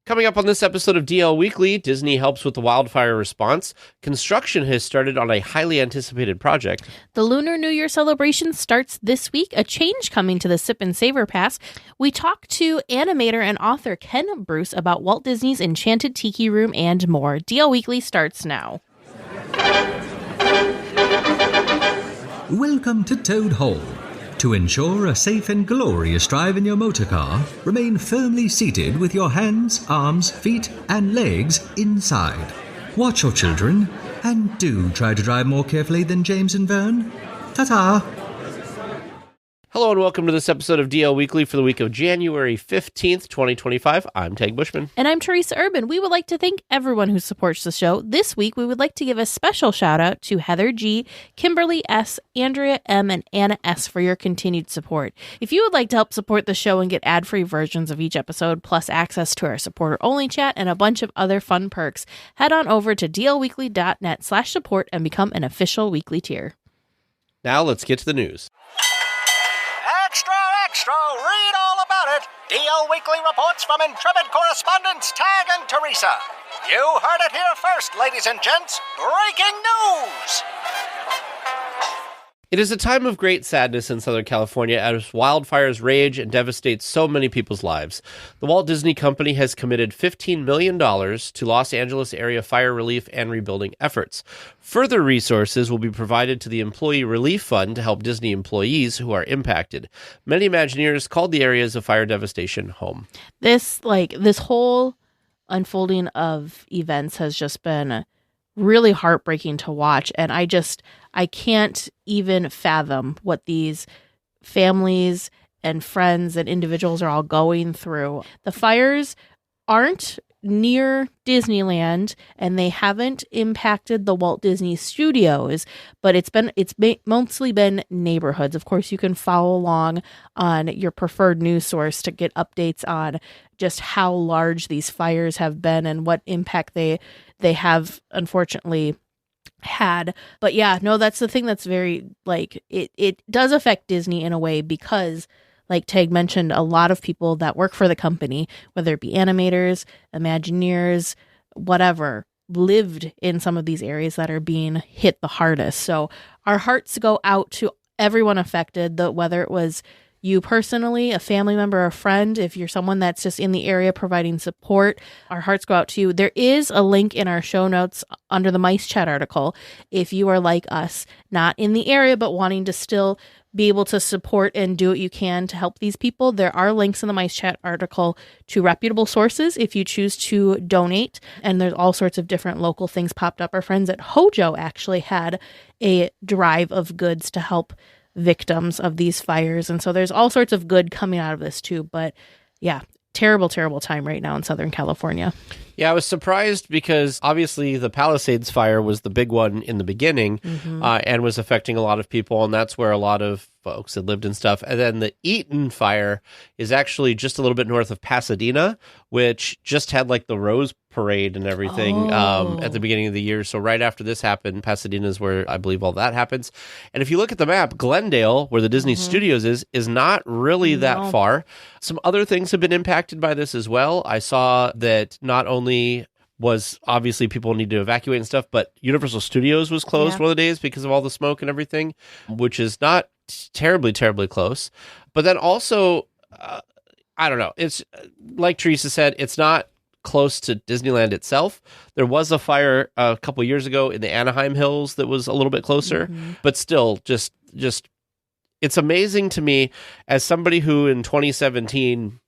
Coming up on this episode of DL Weekly, Disney helps with the wildfire response. Construction has started on a highly anticipated project. The Lunar New Year celebration starts this week, a change coming to the Sip and Savor pass. We talk to animator and author Ken Bruce about Walt Disney's Enchanted Tiki Room and more. DL Weekly starts now. Welcome to Toad Hall. To ensure a safe and glorious drive in your motor car, remain firmly seated with your hands, arms, feet, and legs inside. Watch your children, and do try to drive more carefully than James and Vern. Ta-ta! Hello and welcome to this episode of DL Weekly for the week of January 15th, 2025. I'm Tag Bushman. And I'm Teresa Urban. We would like to thank everyone who supports the show. This week, we would like to give a special shout out to Heather G., Kimberly S., Andrea M., and Anna S. for your continued support. If you would like to help support the show and get ad-free versions of each episode, plus access to our supporter-only chat and a bunch of other fun perks, head on over to dlweekly.net/support and become an official weekly tier. Now let's get to the news. Extra! Read all about it! DL Weekly reports from intrepid correspondents Tag and Teresa. You heard it here first, ladies and gents. Breaking news! It is a time of great sadness in Southern California as wildfires rage and devastate so many people's lives. The Walt Disney Company has committed $15 million to Los Angeles area fire relief and rebuilding efforts. Further resources will be provided to the Employee Relief Fund to help Disney employees who are impacted. Many Imagineers called the areas of fire devastation home. This whole unfolding of events has just been really heartbreaking to watch, and I can't even fathom what these families and friends and individuals are all going through. The fires aren't near Disneyland, and they haven't impacted the Walt Disney Studios, but it's mostly been neighborhoods. Of course, you can follow along on your preferred news source to get updates on just how large these fires have been and what impact they have unfortunately had. But yeah, no, that's the thing that's very, it does affect Disney in a way because, like Tag mentioned, a lot of people that work for the company, whether it be animators, Imagineers, whatever, lived in some of these areas that are being hit the hardest. So our hearts go out to everyone affected, whether it was you personally, a family member, a friend, if you're someone that's just in the area providing support, our hearts go out to you. There is a link in our show notes under the Mice Chat article. If you are like us, not in the area, but wanting to still be able to support and do what you can to help these people, there are links in the Mice Chat article to reputable sources if you choose to donate. And there's all sorts of different local things popped up. Our friends at Hojo actually had a drive of goods to help victims of these fires. And so there's all sorts of good coming out of this too. But yeah, terrible time right now in Southern California. Yeah, I was surprised because obviously the Palisades fire was the big one in the beginning and was affecting a lot of people. And that's where a lot of folks had lived and stuff. And then the Eaton fire is actually just a little bit north of Pasadena, which just had like the Rose Parade and everything at the beginning of the year. So right after this happened, Pasadena is where I believe all that happens. And if you look at the map, Glendale, where the Disney Studios is not really that far. Some other things have been impacted by this as well. I saw that not only was obviously people need to evacuate and stuff, but Universal Studios was closed one of the days because of all the smoke and everything, which is not terribly close. But then also, I don't know, it's like Teresa said, it's not close to Disneyland itself. There was a fire a couple years ago in the Anaheim Hills that was a little bit closer, but still just it's amazing to me as somebody who in 2017,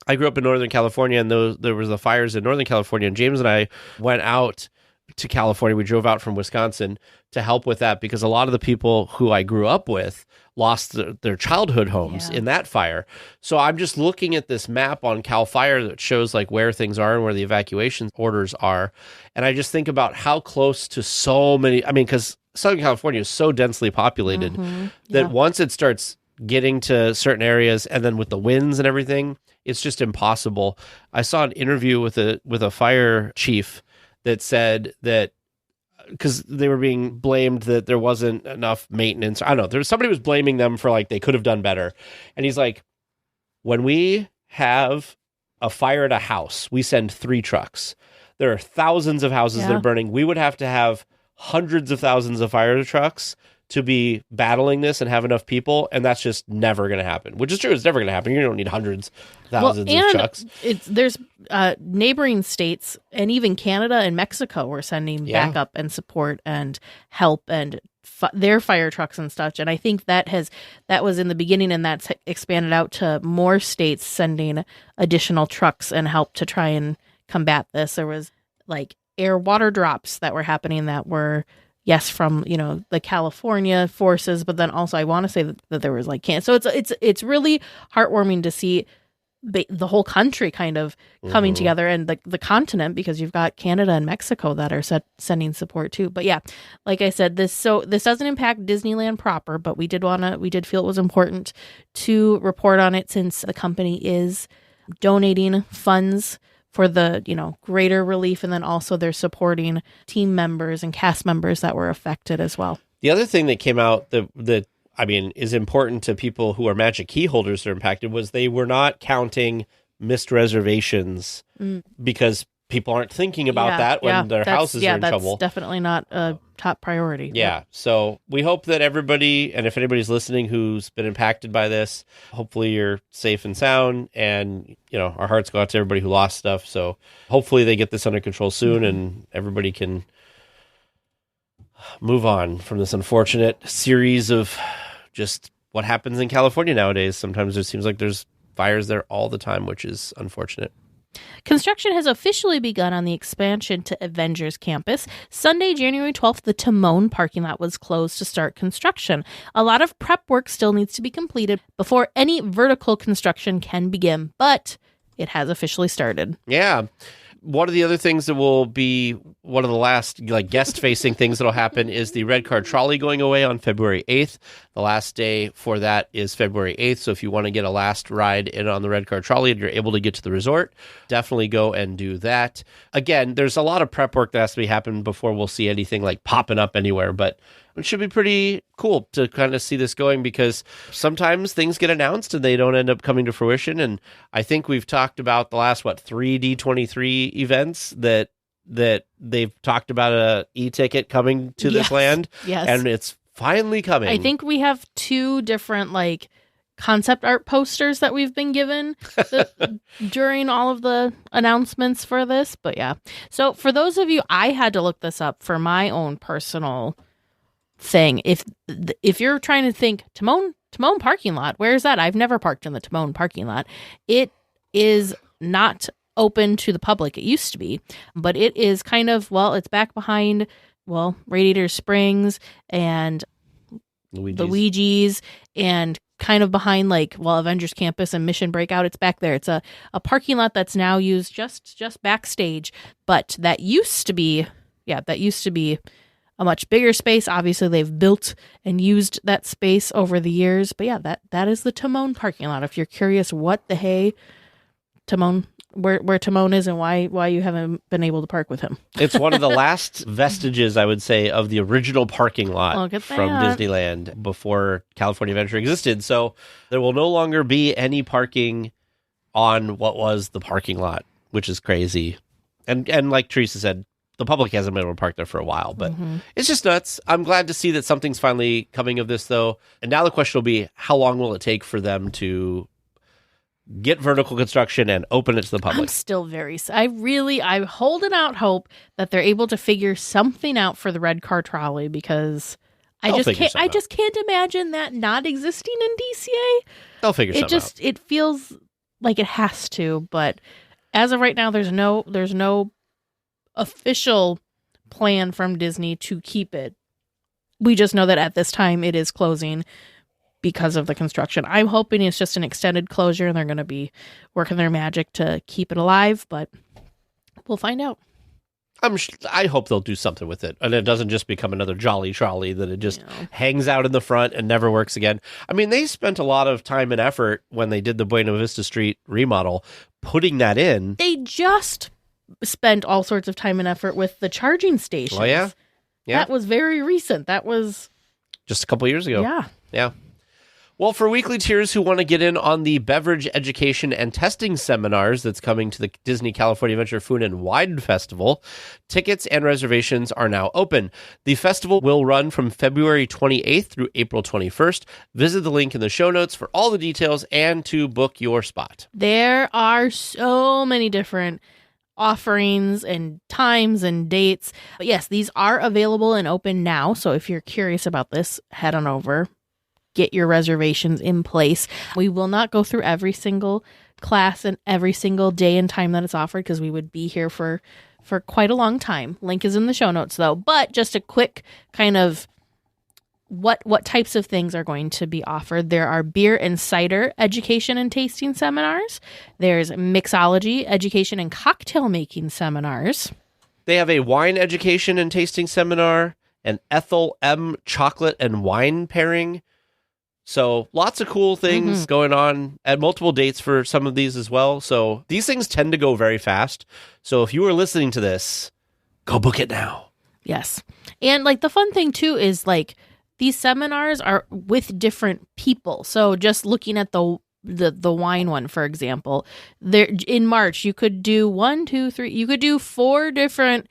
I grew up in Northern California, and there was the fires in Northern California, and James and I went out to California. We drove out from Wisconsin to help with that because a lot of the people who I grew up with lost their childhood homes in that fire. So I'm just looking at this map on Cal Fire that shows like where things are and where the evacuation orders are. And I just think about how close to so many, because Southern California is so densely populated that once it starts getting to certain areas and then with the winds and everything, it's just impossible. I saw an interview with a fire chief that said that because they were being blamed that there wasn't enough maintenance. I don't know. Somebody was blaming them for like they could have done better. And he's like, when we have a fire at a house, we send 3 trucks. There are thousands of houses that are burning. We would have to have hundreds of thousands of fire trucks to be battling this and have enough people, and that's just never going to happen. Which is true; it's never going to happen. You don't need hundreds, thousands of trucks. There's neighboring states and even Canada and Mexico were sending backup and support and help and their fire trucks and such. And I think that was in the beginning, and that's expanded out to more states sending additional trucks and help to try and combat this. There was like air water drops that were happening that were from the California forces, but then also I want to say that there was so it's really heartwarming to see the whole country kind of coming together, and the continent, because you've got Canada and Mexico that are sending support too. But yeah, like I said, this doesn't impact Disneyland proper, but we did feel it was important to report on it since the company is donating funds for the, greater relief. And then also they're supporting team members and cast members that were affected as well. The other thing that came out that is important to people who are Magic Key holders that are impacted was they were not counting missed reservations because people aren't thinking about that when their houses are in trouble. That's definitely not a top priority. Yeah. So we hope that everybody, and if anybody's listening who's been impacted by this, hopefully you're safe and sound, and, our hearts go out to everybody who lost stuff. So hopefully they get this under control soon and everybody can move on from this unfortunate series of just what happens in California nowadays. Sometimes it seems like there's fires there all the time, which is unfortunate. Construction has officially begun on the expansion to Avengers Campus. Sunday, January 12th, the Timon parking lot was closed to start construction. A lot of prep work still needs to be completed before any vertical construction can begin, but it has officially started. Yeah. One of the other things that will be one of the last guest-facing things that will happen is the red car trolley going away on February 8th. The last day for that is February 8th, so if you want to get a last ride in on the red car trolley and you're able to get to the resort, definitely go and do that. Again, there's a lot of prep work that has to be happening before we'll see anything popping up anywhere, but it should be pretty cool to kind of see this going, because sometimes things get announced and they don't end up coming to fruition. And I think we've talked about the last, 3 D23 events that they've talked about a e-ticket coming to this land. Yes. And it's finally coming. I think we have 2 different concept art posters that we've been given during all of the announcements for this. But yeah. So for those of you, I had to look this up for my own personal thing. If you're trying to think Timon parking lot, where is that? I've never parked in the Timon parking lot. It is not open to the public. It used to be, but it is kind of, it's back behind, Radiator Springs and Luigi's, and kind of behind Avengers Campus and Mission Breakout. It's back there. It's a parking lot that's now used just backstage, but that used to be a much bigger space. Obviously, they've built and used that space over the years. But yeah, that is the Timon parking lot. If you're curious what the hey Timon, where Timon is and why you haven't been able to park with him. It's one of the last vestiges, I would say, of the original parking lot from Disneyland before California Adventure existed. So there will no longer be any parking on what was the parking lot, which is crazy. And like Teresa said, the public hasn't been able to park there for a while, but it's just nuts. I'm glad to see that something's finally coming of this, though. And now the question will be, how long will it take for them to get vertical construction and open it to the public? I'm still I'm holding out hope that they're able to figure something out for the red car trolley, because I just can't imagine that not existing in DCA. They'll figure something out. It feels like it has to, but as of right now, there's no official plan from Disney to keep it. We just know that at this time it is closing because of the construction. I'm hoping it's just an extended closure and they're going to be working their magic to keep it alive, but we'll find out. I hope they'll do something with it, and it doesn't just become another jolly trolley that it just hangs out in the front and never works again. I mean, they spent a lot of time and effort when they did the Buena Vista Street remodel, putting that in. They just spent all sorts of time and effort with the charging stations. Oh, yeah? That was very recent. That was just a couple years ago. Yeah. Well, for weekly tiers who want to get in on the beverage education and testing seminars that's coming to the Disney California Adventure Food and Wine Festival, tickets and reservations are now open. The festival will run from February 28th through April 21st. Visit the link in the show notes for all the details and to book your spot. There are so many different offerings and times and dates. But yes, these are available and open now. So if you're curious about this, head on over. Get your reservations in place. We will not go through every single class and every single day and time that it's offered because we would be here for quite a long time. Link is in the show notes though. But just a quick kind of what types of things are going to be offered. There are beer and cider education and tasting seminars. There's mixology, education and cocktail making seminars. They have a wine education and tasting seminar, an Ethel M chocolate and wine pairing. So lots of cool things going on at multiple dates for some of these as well. So these things tend to go very fast. So if you are listening to this, go book it now. Yes. And like the fun thing too is like these seminars are with different people. So just looking at the wine one, for example, there in March, you could do 4 different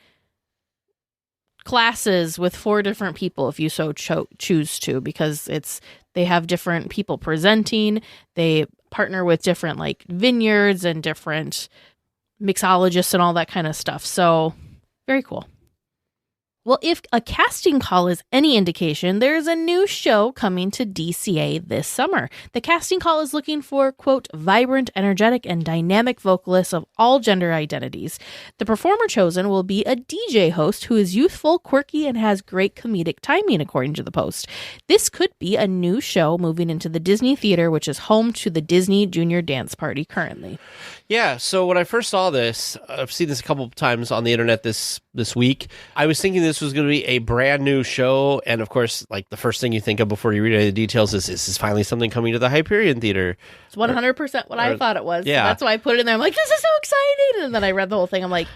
classes with 4 different people if you so choose to, because they have different people presenting. They partner with different like vineyards and different mixologists and all that kind of stuff. So very cool. Well, if a casting call is any indication, there's a new show coming to DCA this summer. The casting call is looking for, quote, vibrant, energetic, and dynamic vocalists of all gender identities. The performer chosen will be a DJ host who is youthful, quirky, and has great comedic timing, according to the Post. This could be a new show moving into the Disney Theater, which is home to the Disney Junior Dance Party currently. Yeah, so when I first saw this, I've seen this a couple of times on the internet this week, I was thinking this was going to be a brand new show, and of course, like the first thing you think of before you read any of the details is this finally something coming to the Hyperion Theater. It's 100% what I thought it was. Yeah. So that's why I put it in there. I'm like, this is so exciting! And then I read the whole thing. I'm like,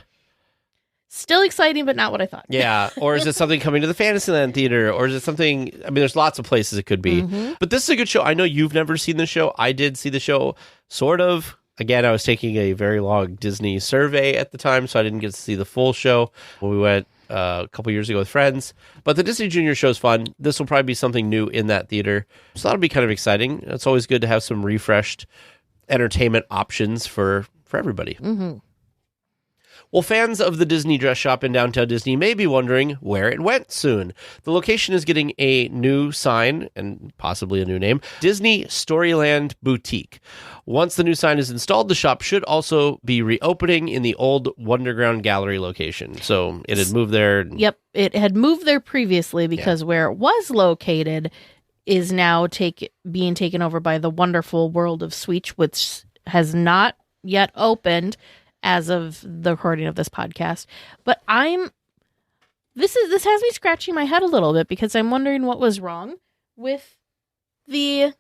still exciting, but not what I thought. Yeah, or is it something coming to the Fantasyland Theater, or is it something, I mean, there's lots of places it could be. But this is a good show. I know you've never seen the show. I did see the show, sort of. Again, I was taking a very long Disney survey at the time, so I didn't get to see the full show when we went a couple years ago with friends. But the Disney Junior show is fun. This will probably be something new in that theater. So that'll be kind of exciting. It's always good to have some refreshed entertainment options for everybody. Well, fans of the Disney Dress Shop in downtown Disney may be wondering where it went soon. The location is getting a new sign and possibly a new name, Disney Storyland Boutique. Once the new sign is installed, the shop should also be reopening in the old Wonderground Gallery location. So it had moved there. Yep, it had moved there previously because where it was located is now being taken over by the Wonderful World of Sweets, which has not yet opened as of the recording of this podcast. But this has me scratching my head a little bit because I'm wondering what was wrong with the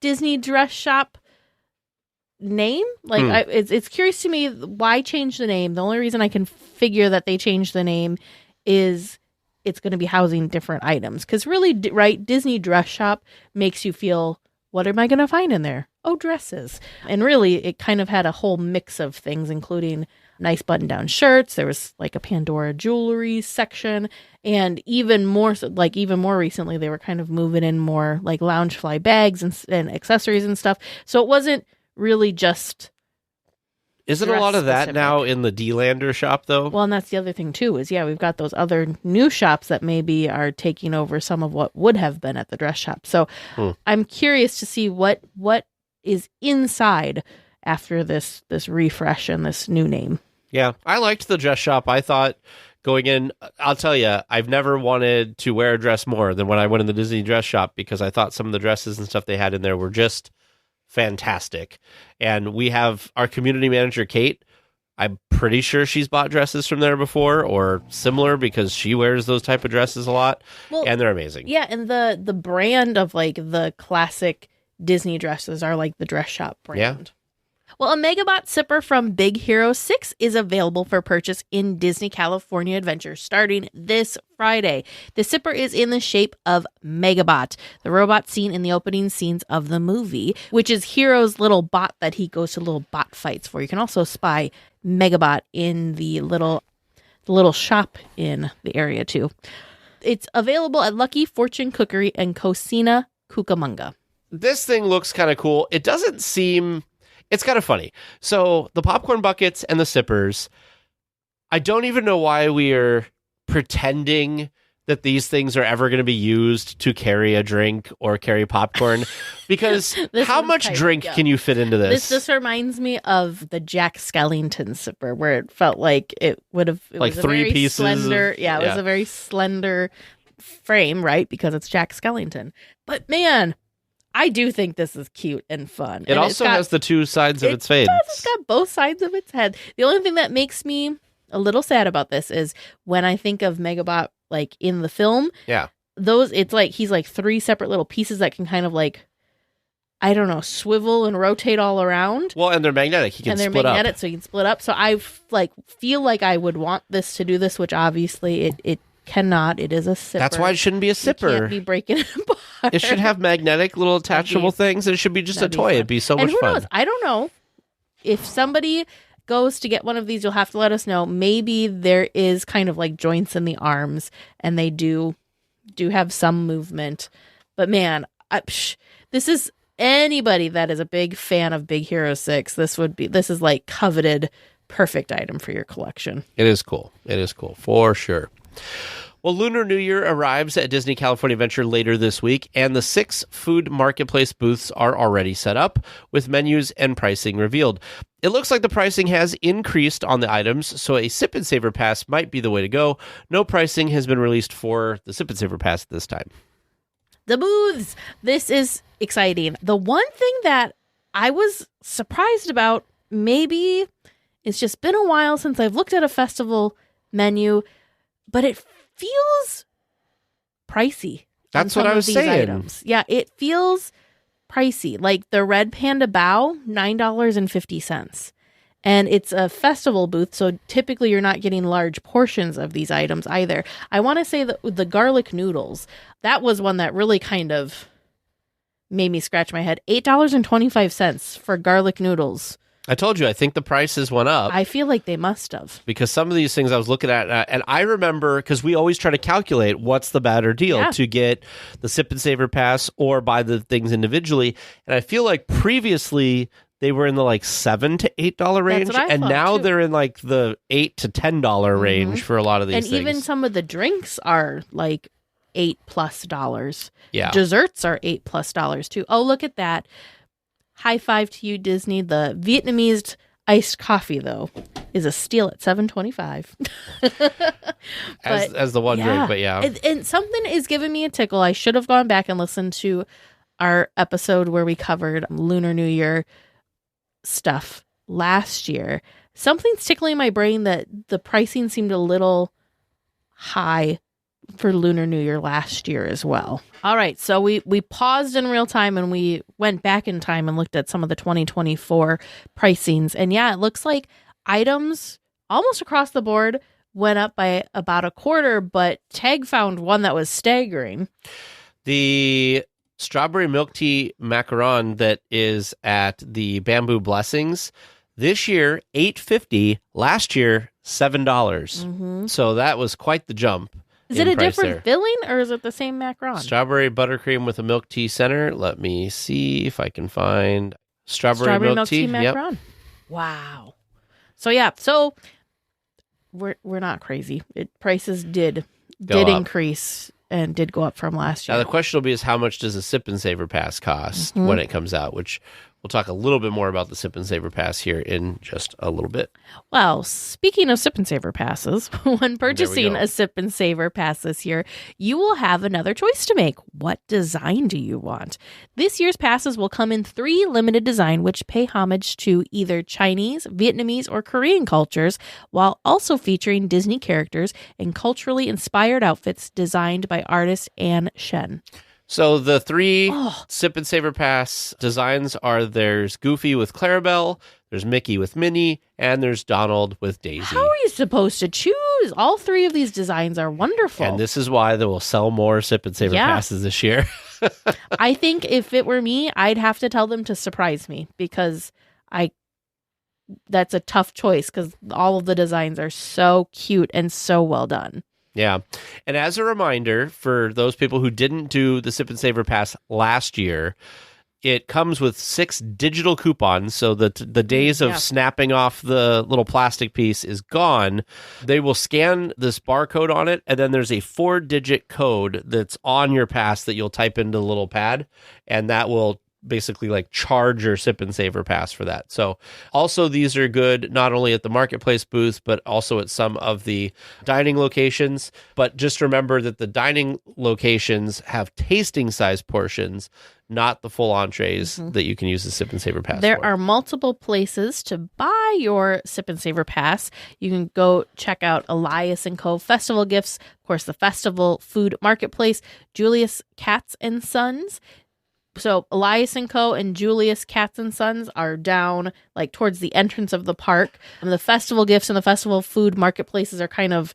Disney Dress Shop name. Like it's curious to me why change the name. The only reason I can figure that they changed the name is it's going to be housing different items. Because really, right, Disney Dress Shop makes you feel, what am I going to find in there? Oh, dresses. And really, it kind of had a whole mix of things, including nice button-down shirts. There was like a Pandora jewelry section. And even more recently, they were kind of moving in more like Loungefly bags and accessories and stuff. So it wasn't really just... Isn't a lot of that now in the D-Lander shop, though? Well, and that's the other thing, too, is, we've got those other new shops that maybe are taking over some of what would have been at the dress shop. So I'm curious to see what is inside after this refresh and this new name. Yeah, I liked the dress shop. I thought going in, I'll tell you, I've never wanted to wear a dress more than when I went in the Disney dress shop because I thought some of the dresses and stuff they had in there were just fantastic. And we have our community manager, Kate. I'm pretty sure she's bought dresses from there before or similar because she wears those type of dresses a lot. Well, and they're amazing. Yeah, and the brand of like the classic Disney dresses are like the dress shop brand. Well, a Megabot sipper from Big Hero 6 is available for purchase in Disney California Adventure starting this Friday. The sipper is in the shape of Megabot, the robot seen in the opening scenes of the movie, which is Hero's little bot that he goes to little bot fights for. You can also spy Megabot in the little shop in the area too. It's available at Lucky Fortune Cookery and Cocina Cucamonga. This thing looks kind of cool. It doesn't seem... It's kind of funny. So the popcorn buckets and the sippers, I don't even know why we are pretending that these things are ever going to be used to carry a drink or carry popcorn, because how much drink can you fit into this? This reminds me of the Jack Skellington sipper, where it felt like it would have like was three pieces. Slender, it was a very slender frame, right? Because it's Jack Skellington. But man, I do think this is cute and fun. It also has the two sides of its face. It's got both sides of its head. The only thing that makes me a little sad about this is when I think of Megabot, like in the film, it's like he's like three separate little pieces that can kind of like, I don't know, swivel and rotate all around. Well, and they're magnetic. So you can split up. So I feel like I would want this to do this, which obviously it cannot. It is a sipper. That's why it shouldn't be a sipper. You can't be breaking it apart. It should have magnetic little attachable things, and it should be just a toy. It'd be so much fun. Knows? I don't know. If somebody goes to get one of these, you'll have to let us know. Maybe there is kind of like joints in the arms, and they do have some movement. But man, this is anybody that is a big fan of Big Hero 6. This is like coveted, perfect item for your collection. It is cool. It is cool for sure. Well, Lunar New Year arrives at Disney California Adventure later this week, and the 6 food marketplace booths are already set up, with menus and pricing revealed. It looks like the pricing has increased on the items, so a Sip and Savor pass might be the way to go. No pricing has been released for the Sip and Savor pass at this time. The booths! This is exciting. The one thing that I was surprised about, maybe it's just been a while since I've looked at a festival menu, but it feels pricey. That's what I was saying. Items. Yeah, it feels pricey. Like the Red Panda Bao, $9.50. And it's a festival booth, so typically you're not getting large portions of these items either. I want to say that the garlic noodles, that was one that really kind of made me scratch my head. $8.25 for garlic noodles. I told you, I think the prices went up. I feel like they must have. Because some of these things I was looking at, and I remember, because we always try to calculate what's the better deal to get the Sip and Savor pass or buy the things individually. And I feel like previously they were in the like $7 to $8 range, and now they're in like the $8 to $10 range for a lot of these things. And even some of the drinks are like $8+. Yeah. Desserts are $8+ too. Oh, look at that. High five to you, Disney. The Vietnamese iced coffee, though, is a steal at $7.25. as the one drink, but yeah. And something is giving me a tickle. I should have gone back and listened to our episode where we covered Lunar New Year stuff last year. Something's tickling my brain that the pricing seemed a little high for Lunar New Year last year as well. All right, so we paused in real time and we went back in time and looked at some of the 2024 pricings. And yeah, it looks like items almost across the board went up by about a quarter, but Tag found one that was staggering. The strawberry milk tea macaron that is at the Bamboo Blessings, this year $8.50, last year $7. Mm-hmm. So that was quite the jump. Is it a different filling or is it the same macaron? Strawberry buttercream with a milk tea center. Let me see if I can find strawberry milk tea macaron. Yep. Wow. So yeah, we're not crazy. Prices did increase and did go up from last year. Now the question will be is how much does a Sip and Savor pass cost when it comes out, which we'll talk a little bit more about the Sip and Savor pass here in just a little bit. Well, speaking of Sip and Savor passes, when purchasing a Sip and Savor pass this year, you will have another choice to make. What design do you want? This year's passes will come in 3 limited design, which pay homage to either Chinese, Vietnamese, or Korean cultures, while also featuring Disney characters and culturally inspired outfits designed by artist Anne Shen. So the three Sip and Savor Pass designs are there's Goofy with Clarabelle, there's Mickey with Minnie, and there's Donald with Daisy. How are you supposed to choose? All three of these designs are wonderful. And this is why they will sell more Sip and Savor Passes this year. I think if it were me, I'd have to tell them to surprise me because that's a tough choice because all of the designs are so cute and so well done. Yeah. And as a reminder, for those people who didn't do the Sip and Savor Pass last year, it comes with 6 digital coupons. So the days of snapping off the little plastic piece is gone. They will scan this barcode on it, and then there's a 4-digit code that's on your pass that you'll type into the little pad, and that will basically like charge your Sip and Savor Pass for that. So also these are good not only at the marketplace booth, but also at some of the dining locations. But just remember that the dining locations have tasting size portions, not the full entrees that you can use the Sip and Savor Pass There for. are multiple places to buy your Sip and Savor Pass. You can go check out Elias & Co. Festival Gifts, of course, the Festival Food Marketplace, Julius Katz & Sons. So Elias & Co. and Julius Katz & Sons are down like towards the entrance of the park. And the Festival Gifts and the Festival Food Marketplaces are kind of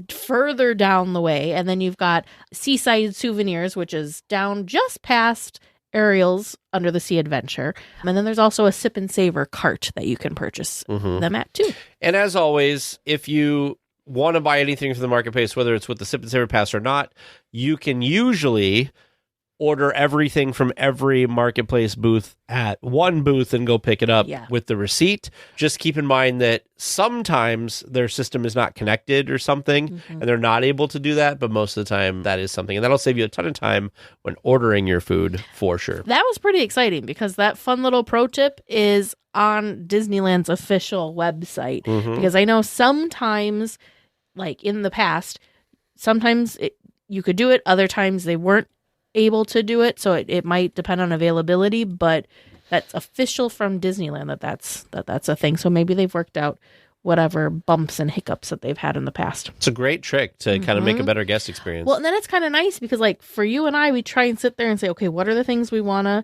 further down the way. And then you've got Seaside Souvenirs, which is down just past Ariel's Under the Sea Adventure. And then there's also a Sip and Savor cart that you can purchase them at too. And as always, if you want to buy anything from the marketplace, whether it's with the Sip and Savor Pass or not, you can usually order everything from every marketplace booth at one booth and go pick it up with the receipt. Just keep in mind that sometimes their system is not connected or something, and they're not able to do that, but most of the time that is something. And that'll save you a ton of time when ordering your food for sure. That was pretty exciting because that fun little pro tip is on Disneyland's official website. Because I know sometimes, like in the past, sometimes you could do it, other times they weren't able to do it, so it might depend on availability, but that's official from Disneyland that's a thing. So maybe they've worked out whatever bumps and hiccups that they've had in the past. It's a great trick to kind of make a better guest experience. Well, and then it's kind of nice because like for you and I, we try and sit there and say, okay, what are the things we want to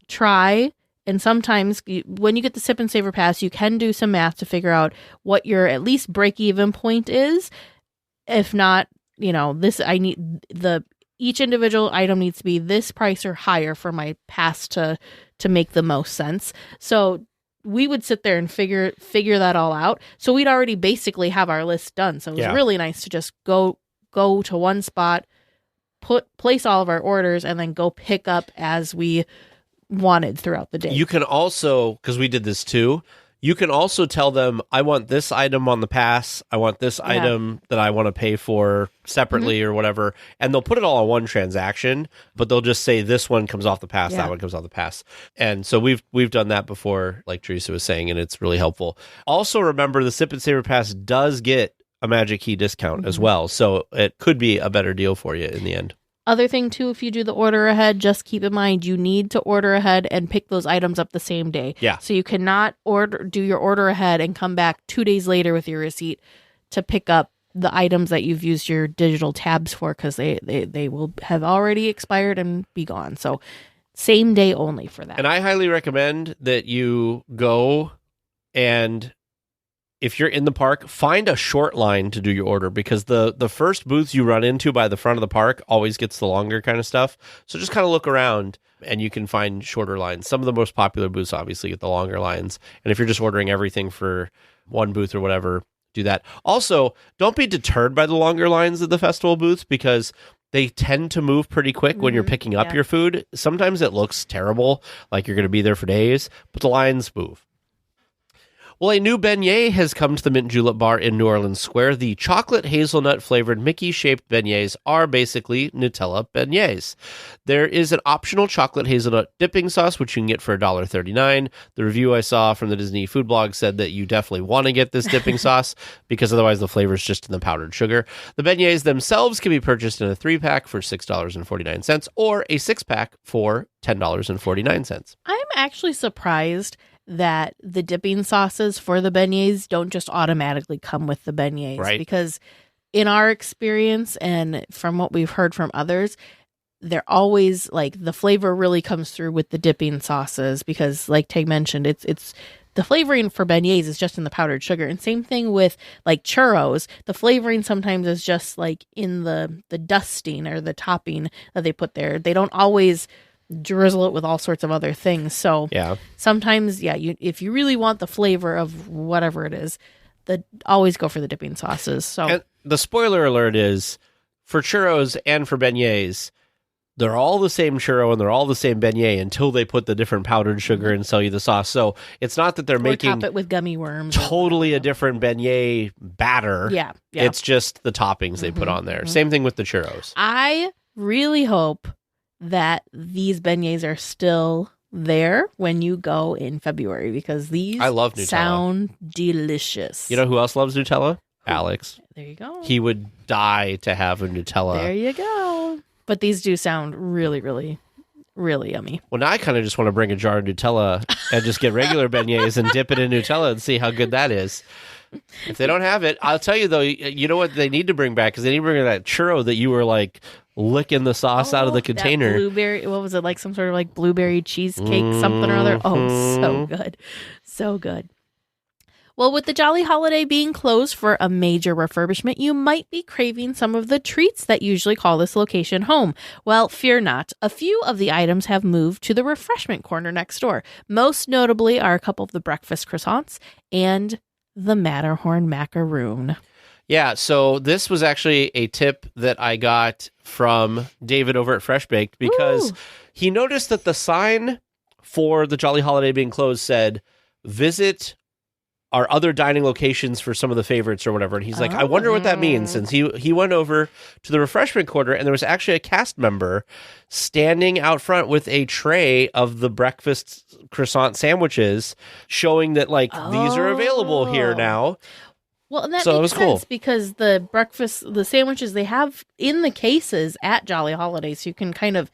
try? And sometimes when you get the Sip and Savor Pass, you can do some math to figure out what your at least break-even point is. If not, each individual item needs to be this price or higher for my pass to make the most sense. So we would sit there and figure that all out. So we'd already basically have our list done. So it was really nice to just go to one spot, place all of our orders, and then go pick up as we wanted throughout the day. You can also, because we did this too, you can also tell them, I want this item on the pass. I want this item that I want to pay for separately or whatever. And they'll put it all on one transaction, but they'll just say this one comes off the pass, that one comes off the pass. And so we've done that before, like Teresa was saying, and it's really helpful. Also remember the Sip and Savor Pass does get a Magic Key discount as well. So it could be a better deal for you in the end. Other thing, too, if you do the order ahead, just keep in mind you need to order ahead and pick those items up the same day. Yeah. So you cannot do your order ahead and come back 2 days later with your receipt to pick up the items that you've used your digital tabs for because they will have already expired and be gone. So same day only for that. And I highly recommend that you go and if you're in the park, find a short line to do your order because the first booths you run into by the front of the park always gets the longer kind of stuff. So just kind of look around and you can find shorter lines. Some of the most popular booths obviously get the longer lines. And if you're just ordering everything for one booth or whatever, do that. Also, don't be deterred by the longer lines at the festival booths because they tend to move pretty quick when you're picking up your food. Sometimes it looks terrible, like you're going to be there for days, but the lines move. Well, a new beignet has come to the Mint Julep Bar in New Orleans Square. The chocolate hazelnut flavored Mickey-shaped beignets are basically Nutella beignets. There is an optional chocolate hazelnut dipping sauce, which you can get for $1.39. The review I saw from the Disney food blog said that you definitely want to get this dipping sauce because otherwise the flavor is just in the powdered sugar. The beignets themselves can be purchased in a 3-pack for $6.49 or a 6-pack for $10.49. I'm actually surprised that the dipping sauces for the beignets don't just automatically come with the beignets. Right. Because in our experience and from what we've heard from others, they're always like the flavor really comes through with the dipping sauces because, like Teg mentioned, it's the flavoring for beignets is just in the powdered sugar, and same thing with like churros. The flavoring sometimes is just like in the dusting or the topping that they put there. They don't always drizzle it with all sorts of other things. So sometimes, if you really want the flavor of whatever it is, always go for the dipping sauces. So and the spoiler alert is for churros and for beignets, they're all the same churro and they're all the same beignet until they put the different powdered sugar and sell you the sauce. So it's not that they're making top it with gummy worms. Totally a different beignet batter. Yeah. It's just the toppings they put on there. Same thing with the churros. I really hope that these beignets are still there when you go in February because these I love Nutella. Sound delicious. You know who else loves Nutella? Alex. There you go. He would die to have a Nutella. There you go. But these do sound really, really, really yummy. Well, now I kind of just want to bring a jar of Nutella and just get regular beignets and dip it in Nutella and see how good that is. If they don't have it, I'll tell you, though, you know what they need to bring back? Because they need to bring that churro that you were, like, licking the sauce out of the container. That blueberry, what was it, like some sort of, like, blueberry cheesecake, something or other? Oh, so good. So good. Well, with the Jolly Holiday being closed for a major refurbishment, you might be craving some of the treats that usually call this location home. Well, fear not. A few of the items have moved to the refreshment corner next door. Most notably are a couple of the breakfast croissants and the Matterhorn macaroon. Yeah, so this was actually a tip that I got from David over at Fresh Baked because he noticed that the sign for the Jolly Holiday being closed said, visit our other dining locations for some of the favorites or whatever. And he's like, I wonder what that means. Since he went over to the refreshment corner and there was actually a cast member standing out front with a tray of the breakfast croissant sandwiches showing that like these are available here now. Well, and that so makes it was sense cool. because the sandwiches they have in the cases at Jolly Holiday, so you can kind of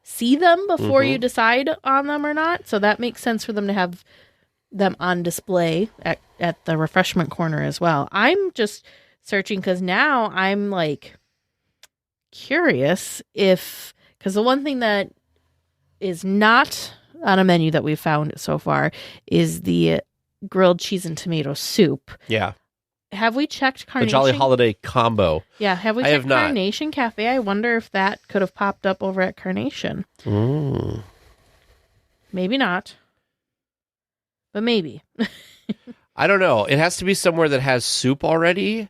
see them before you decide on them or not. So that makes sense for them to have them on display at the refreshment corner as well. I'm just searching because now I'm like curious because the one thing that is not on a menu that we've found so far is the grilled cheese and tomato soup. Yeah. Have we checked Carnation? The Jolly Holiday combo. Yeah, have we checked Carnation Cafe? I wonder if that could have popped up over at Carnation. Maybe not. But maybe. I don't know. It has to be somewhere that has soup already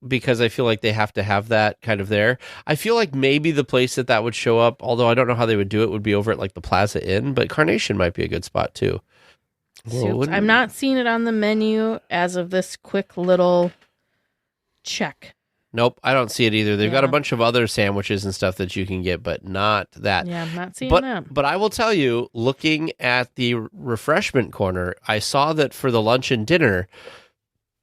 because I feel like they have to have that kind of there. I feel like maybe the place that would show up, although I don't know how they would do it, would be over at like the Plaza Inn, but Carnation might be a good spot too. Whoa, I'm not seeing it on the menu as of this quick little check. Nope, I don't see it either. They've got a bunch of other sandwiches and stuff that you can get, but not that. Yeah, I'm not seeing them. But I will tell you, looking at the refreshment corner, I saw that for the lunch and dinner,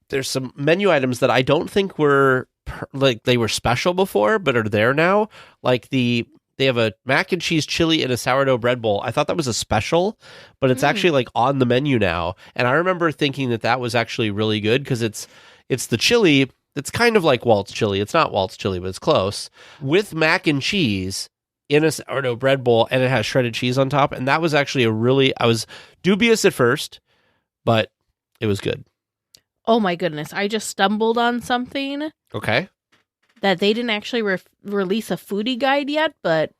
there's some menu items that I don't think were like they were special before, but are there now. Like they have a mac and cheese chili and a sourdough bread bowl. I thought that was a special, but it's actually like on the menu now. And I remember thinking that was actually really good because it's the chili. It's kind of like Walt's chili. It's not Walt's chili, but it's close. With mac and cheese in a sourdough bread bowl, and it has shredded cheese on top. And that was actually I was dubious at first, but it was good. Oh my goodness. I just stumbled on something. Okay. That they didn't actually release a foodie guide yet, but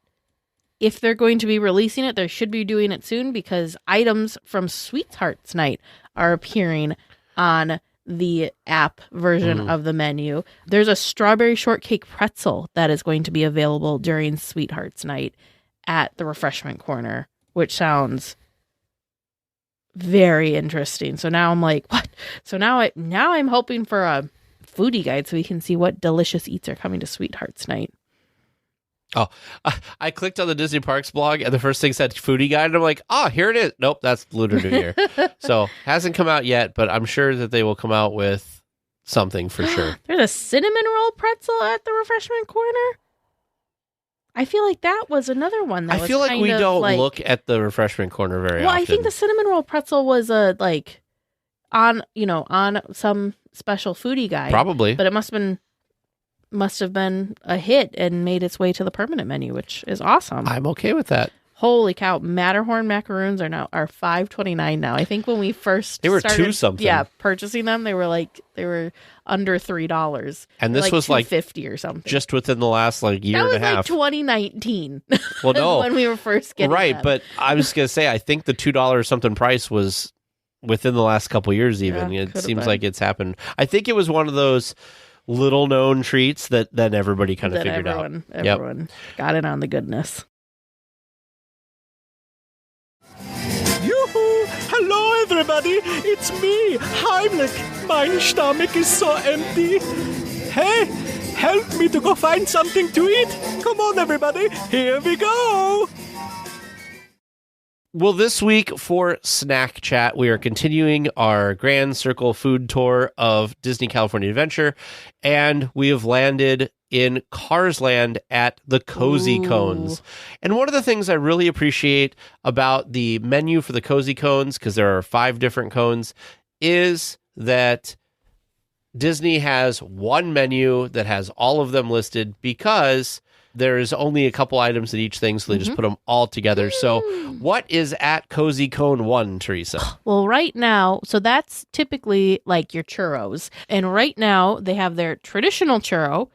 if they're going to be releasing it, they should be doing it soon because items from Sweethearts Night are appearing on the app version of the menu. There's a strawberry shortcake pretzel that is going to be available during Sweethearts Night at the refreshment corner, which sounds very interesting. So now I'm like, what? So now I'm hoping for a foodie guide so we can see what delicious eats are coming to Sweethearts Night. Oh, I clicked on the Disney Parks blog and the first thing said foodie guide. And I'm like, here it is. Nope, that's Lunar New Year. So hasn't come out yet, but I'm sure that they will come out with something for sure. There's a cinnamon roll pretzel at the refreshment corner. I feel like that was another one that I feel like we don't look at the refreshment corner very often. Well, I think the cinnamon roll pretzel was on some special foodie guide. Probably. But it must have been must have been a hit and made its way to the permanent menu, which is awesome. I'm okay with that. Holy cow! Matterhorn macaroons are $5.29 now. I think when we first They were started, $2-something. Yeah, purchasing them, they were under $3. And this was like $2.50 or something. Just within the last year and a half. That was 2019. Well, no, when we were first getting them. But I was gonna say I think the $2 something price was within the last couple years. Even it seems like it's happened. I think it was one of those little known treats that then everybody kind of figured out. Everyone got in on the goodness. Yoo-hoo! Hello, everybody! It's me, Heimlich. My stomach is so empty. Hey, help me to go find something to eat. Come on, everybody. Here we go. Well, this week for SnackChat, we are continuing our Grand Circle food tour of Disney California Adventure, and we have landed in Cars Land at the Cozy Cones. And one of the things I really appreciate about the menu for the Cozy Cones, because there are 5 different cones, is that Disney has one menu that has all of them listed because there's only a couple items in each thing, so they just put them all together. So what is at Cozy Cone 1, Teresa? Well, right now, so that's typically like your churros. And right now, they have their traditional churro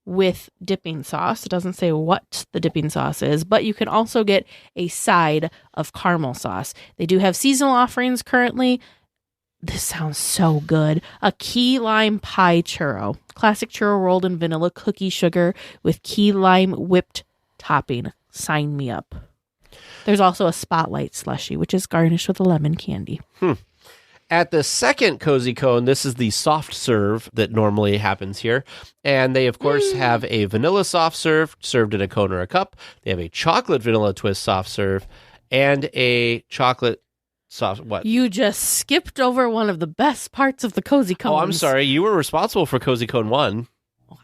with dipping sauce. It doesn't say what the dipping sauce is, but you can also get a side of caramel sauce. They do have seasonal offerings currently. This sounds so good. A key lime pie churro. Classic churro rolled in vanilla cookie sugar with key lime whipped topping. Sign me up. There's also a spotlight slushie, which is garnished with a lemon candy. At the second Cozy Cone, this is the soft serve that normally happens here. And they, of course, have a vanilla soft serve served in a cone or a cup. They have a chocolate vanilla twist soft serve and a chocolate soft, what? You just skipped over one of the best parts of the Cozy Cones. Oh, I'm sorry. You were responsible for Cozy Cone 1.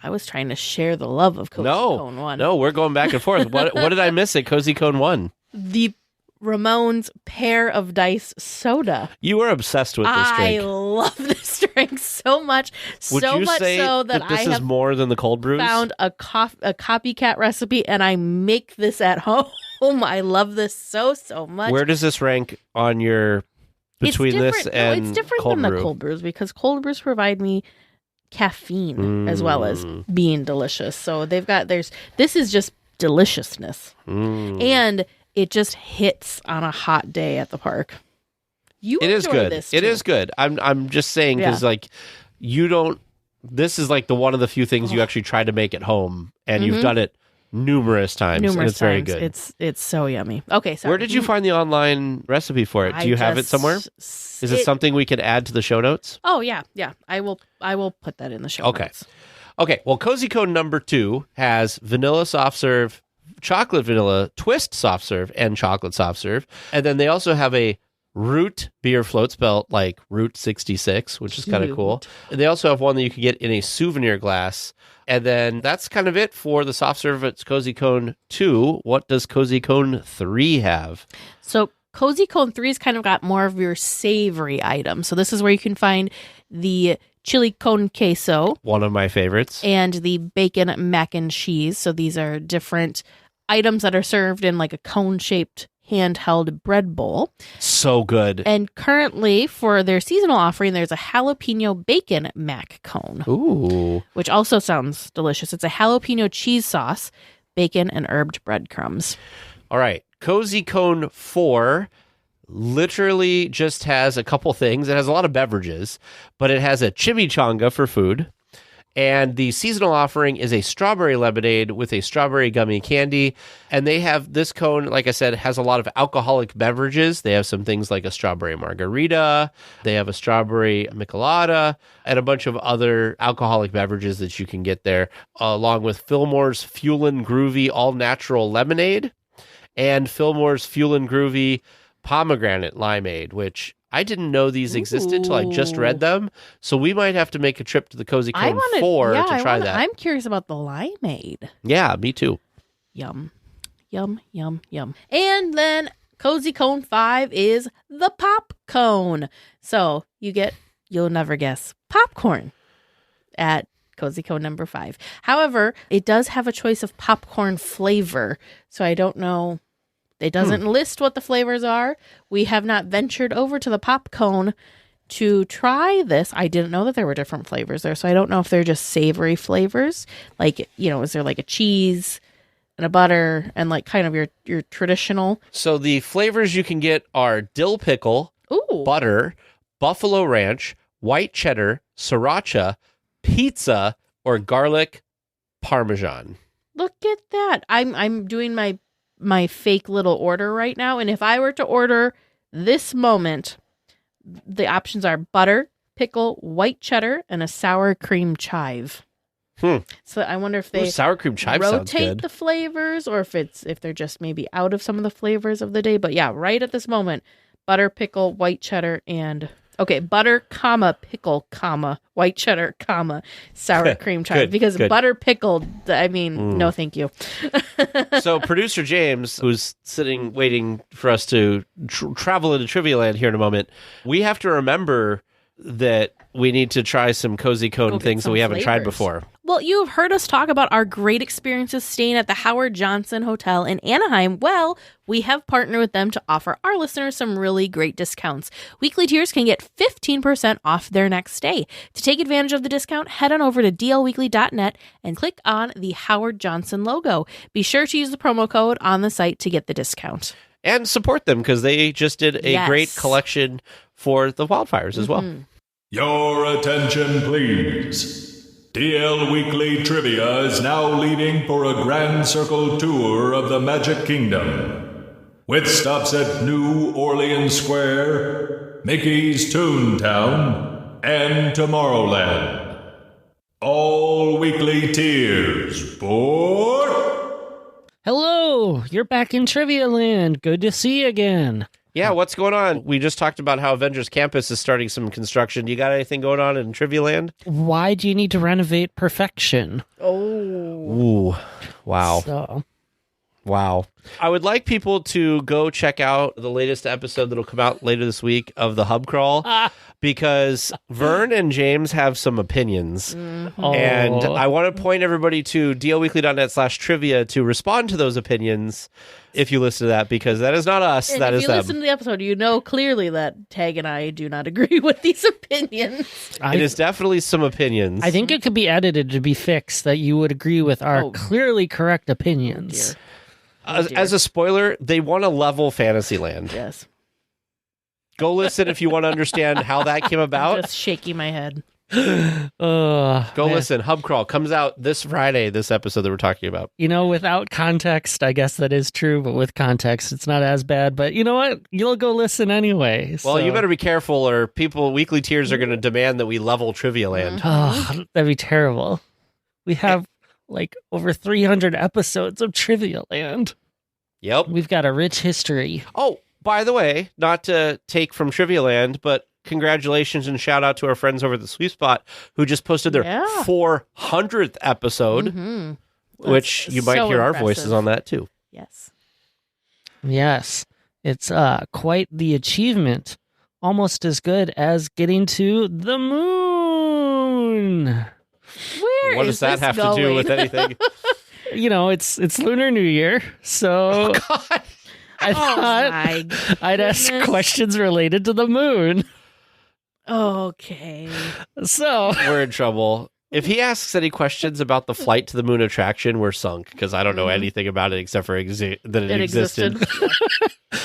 I was trying to share the love of Cozy Cone 1. No, we're going back and forth. What did I miss at Cozy Cone 1? The Ramones Pair of Dice soda. You were obsessed with this drink. I love this drink so much. Would so you much say so that this I is have more than the cold brews? found a copycat recipe and I make this at home. I love this so much. Where does this rank on your between this and it's different cold than brew? The cold brews because cold brews provide me caffeine as well as being delicious. So this is just deliciousness. And it just hits on a hot day at the park. It is good. This it too. is good. I'm just saying because you don't. This is like the one of the few things you actually try to make at home, and you've done it numerous times. And it's very good. It's so yummy. Okay, sorry. Where did you find the online recipe for it? Do you have it somewhere? Is it something we can add to the show notes? Oh yeah. I will put that in the show notes. Okay. Well, Cozy Cone number 2 has vanilla soft serve, chocolate vanilla twist soft serve, and chocolate soft serve. And then they also have a Root beer float spelled like Route 66, which is kind of cool. And they also have one that you can get in a souvenir glass. And then that's kind of it for the soft serve at Cozy Cone 2. What does Cozy Cone 3 have? So Cozy Cone 3 has kind of got more of your savory items. So this is where you can find the chili con queso. One of my favorites. And the bacon mac and cheese. So these are different items that are served in like a cone-shaped handheld bread bowl. So good. And currently, for their seasonal offering, there's a jalapeno bacon mac cone. Ooh. Which also sounds delicious. It's a jalapeno cheese sauce, bacon, and herbed breadcrumbs. All right. Cozy Cone 4 literally just has a couple things. It has a lot of beverages, but it has a chimichanga for food. And the seasonal offering is a strawberry lemonade with a strawberry gummy candy. And they have this cone, like I said, has a lot of alcoholic beverages. They have some things like a strawberry margarita. They have a strawberry michelada and a bunch of other alcoholic beverages that you can get there, along with Fillmore's Fuelin' Groovy all-natural lemonade and Fillmore's Fuelin' Groovy pomegranate limeade, which I didn't know these existed till I just read them. So we might have to make a trip to the Cozy Cone 4 to try that. I'm curious about the limeade. Yeah, me too. Yum. Yum, yum, yum. And then Cozy Cone 5 is the pop cone. So you get, you'll never guess, popcorn at Cozy Cone number 5. However, it does have a choice of popcorn flavor, so I don't know. It doesn't list what the flavors are. We have not ventured over to the pop cone to try this. I didn't know that there were different flavors there, so I don't know if they're just savory flavors. Like, is there like a cheese and a butter and like kind of your traditional? So the flavors you can get are dill pickle, butter, buffalo ranch, white cheddar, sriracha, pizza, or garlic parmesan. Look at that. I'm doing my fake little order right now, and if I were to order this moment, the options are butter, pickle, white cheddar, and a sour cream chive. So I wonder if they sour cream chive sounds rotate good. the flavors, or if they're just maybe out of some of the flavors of the day. But yeah, right at this moment, butter, pickle, white cheddar, and butter, pickle, white cheddar, sour cream chive. Because butter pickled, no thank you. So producer James, who's sitting waiting for us to travel into Trivia Land here in a moment, we have to remember that we need to try some Cozy Cone things that we haven't tried before. Well, you've heard us talk about our great experiences staying at the Howard Johnson Hotel in Anaheim. Well, we have partnered with them to offer our listeners some really great discounts. Weekly tiers can get 15% off their next stay. To take advantage of the discount, head on over to DLWeekly.net and click on the Howard Johnson logo. Be sure to use the promo code on the site to get the discount. And support them because they just did a great collection for the wildfires as well. Your attention, please. DL Weekly Trivia is now leaving for a grand circle tour of the Magic Kingdom, with stops at New Orleans Square, Mickey's Toontown, and Tomorrowland. All weekly tiers for... Hello, you're back in Trivia Land. Good to see you again. Yeah, what's going on? We just talked about how Avengers Campus is starting some construction. You got anything going on in Trivia Land? Why do you need to renovate Perfection? Ooh, wow. Wow. I would like people to go check out the latest episode that'll come out later this week of the Hub Crawl because Vern and James have some opinions. And I want to point everybody to dlweekly.net/trivia to respond to those opinions if you listen to that, because that is not us, and that is them. If you listen to the episode, you know clearly that Tag and I do not agree with these opinions. It is definitely some opinions. I think it could be edited to be fixed that you would agree with our clearly correct opinions. As a spoiler, they want to level Fantasyland. Yes. Go listen if you want to understand how that came about. I'm just shaking my head. Go listen. Hub Crawl comes out this Friday, this episode that we're talking about. Without context, I guess that is true, but with context, it's not as bad. But you know what? You'll go listen anyway. Well, you better be careful, or weekly tiers are going to demand that we level Trivia Land. Oh, that'd be terrible. We have over 300 episodes of Trivia Land. Yep. We've got a rich history. Oh, by the way, not to take from Trivia Land, but congratulations and shout out to our friends over at the Sweet Spot who just posted their 400th episode, which you might hear our voices on that too. Yes. Yes. It's quite the achievement. Almost as good as getting to the moon. What does that have to do with anything? It's Lunar New Year, so I thought I'd ask questions related to the moon. Okay. So we're in trouble. If he asks any questions about the flight to the moon attraction, we're sunk, because I don't know anything about it except for that it existed.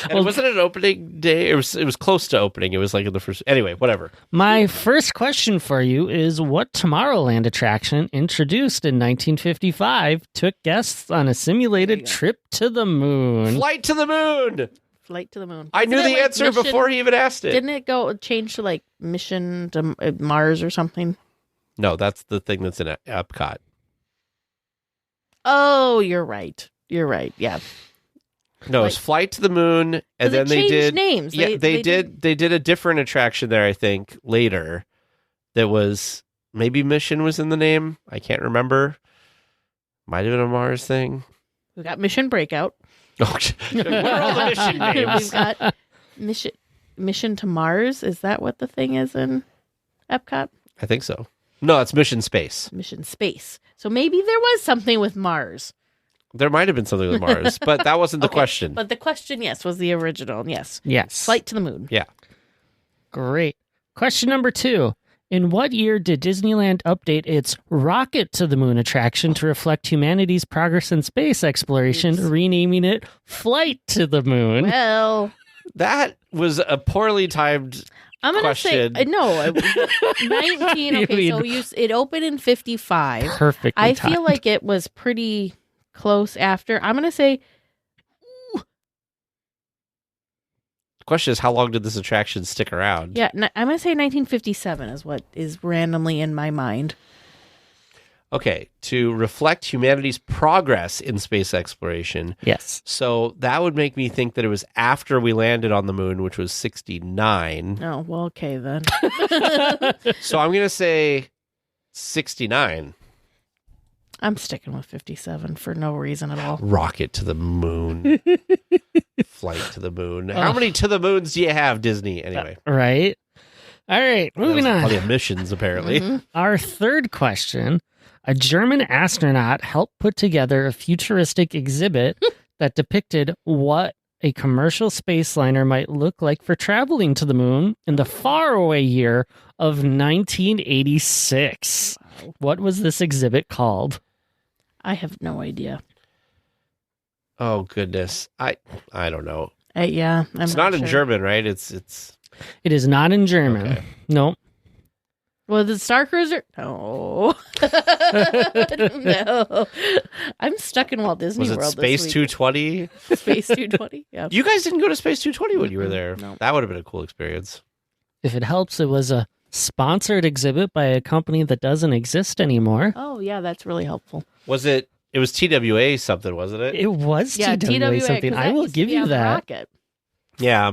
And wasn't it an opening day? It was close to opening. It was like in the first... Anyway, whatever. My first question for you is, what Tomorrowland attraction introduced in 1955 took guests on a simulated trip to the moon? Flight to the moon! Flight to the moon. I knew the answer before he even asked it. Didn't it change to Mission to Mars or something? No, that's the thing that's in Epcot. Oh, you're right. Yeah. No, it's Flight to the Moon, and then they did names. Yeah, they did a different attraction there, I think, later. That was maybe Mission was in the name. I can't remember. Might have been a Mars thing. We got Mission Breakout. What are all the mission names? We've got Mission to Mars. Is that what the thing is in Epcot? I think so. No, it's Mission Space. Mission Space. So maybe there was something with Mars. There might have been something with Mars, but that wasn't the question. But the question, yes, was the original. Yes. Yes. Flight to the moon. Yeah. Great. Question number 2. In what year did Disneyland update its Rocket to the Moon attraction to reflect humanity's progress in space exploration, renaming it Flight to the Moon? Well, That was a poorly timed I'm going to say, question. no, 19, okay, so it opened in 55. Perfectly I timed. feel like it was pretty close after. I'm going to say, The question is, how long did this attraction stick around? yeah, I'm going to say 1957 is what is randomly in my mind. Okay, to reflect humanity's progress in space exploration. Yes. So that would make me think that it was after we landed on the moon, which was 69. Oh, well, okay then. So I'm going to say 69. I'm sticking with 57 for no reason at all. Rocket to the moon. Flight to the moon. How many to the moons do you have, Disney? Anyway. Right. All right, moving on. Plenty of missions, apparently. Mm-hmm. Our third question. A German astronaut helped put together a futuristic exhibit that depicted what a commercial space liner might look like for traveling to the moon in the faraway year of 1986. Wow. What was this exhibit called? I have no idea. Oh, goodness. I don't know. Yeah, I'm It's not in sure. German, right? It's It is not in German. Okay. Nope. Was it Star Cruiser? No. No. I'm stuck in Walt Disney was it World Space this week. 220? Space 220? Yeah. You guys didn't go to Space 220 when you were there. No. That would have been a cool experience. If it helps, it was a sponsored exhibit by a company that doesn't exist anymore. Oh, yeah, that's really helpful. Was it? It was TWA something, wasn't it? It was Yeah, TWA something. 'cause I that will used to give be you on the that. rocket. Yeah.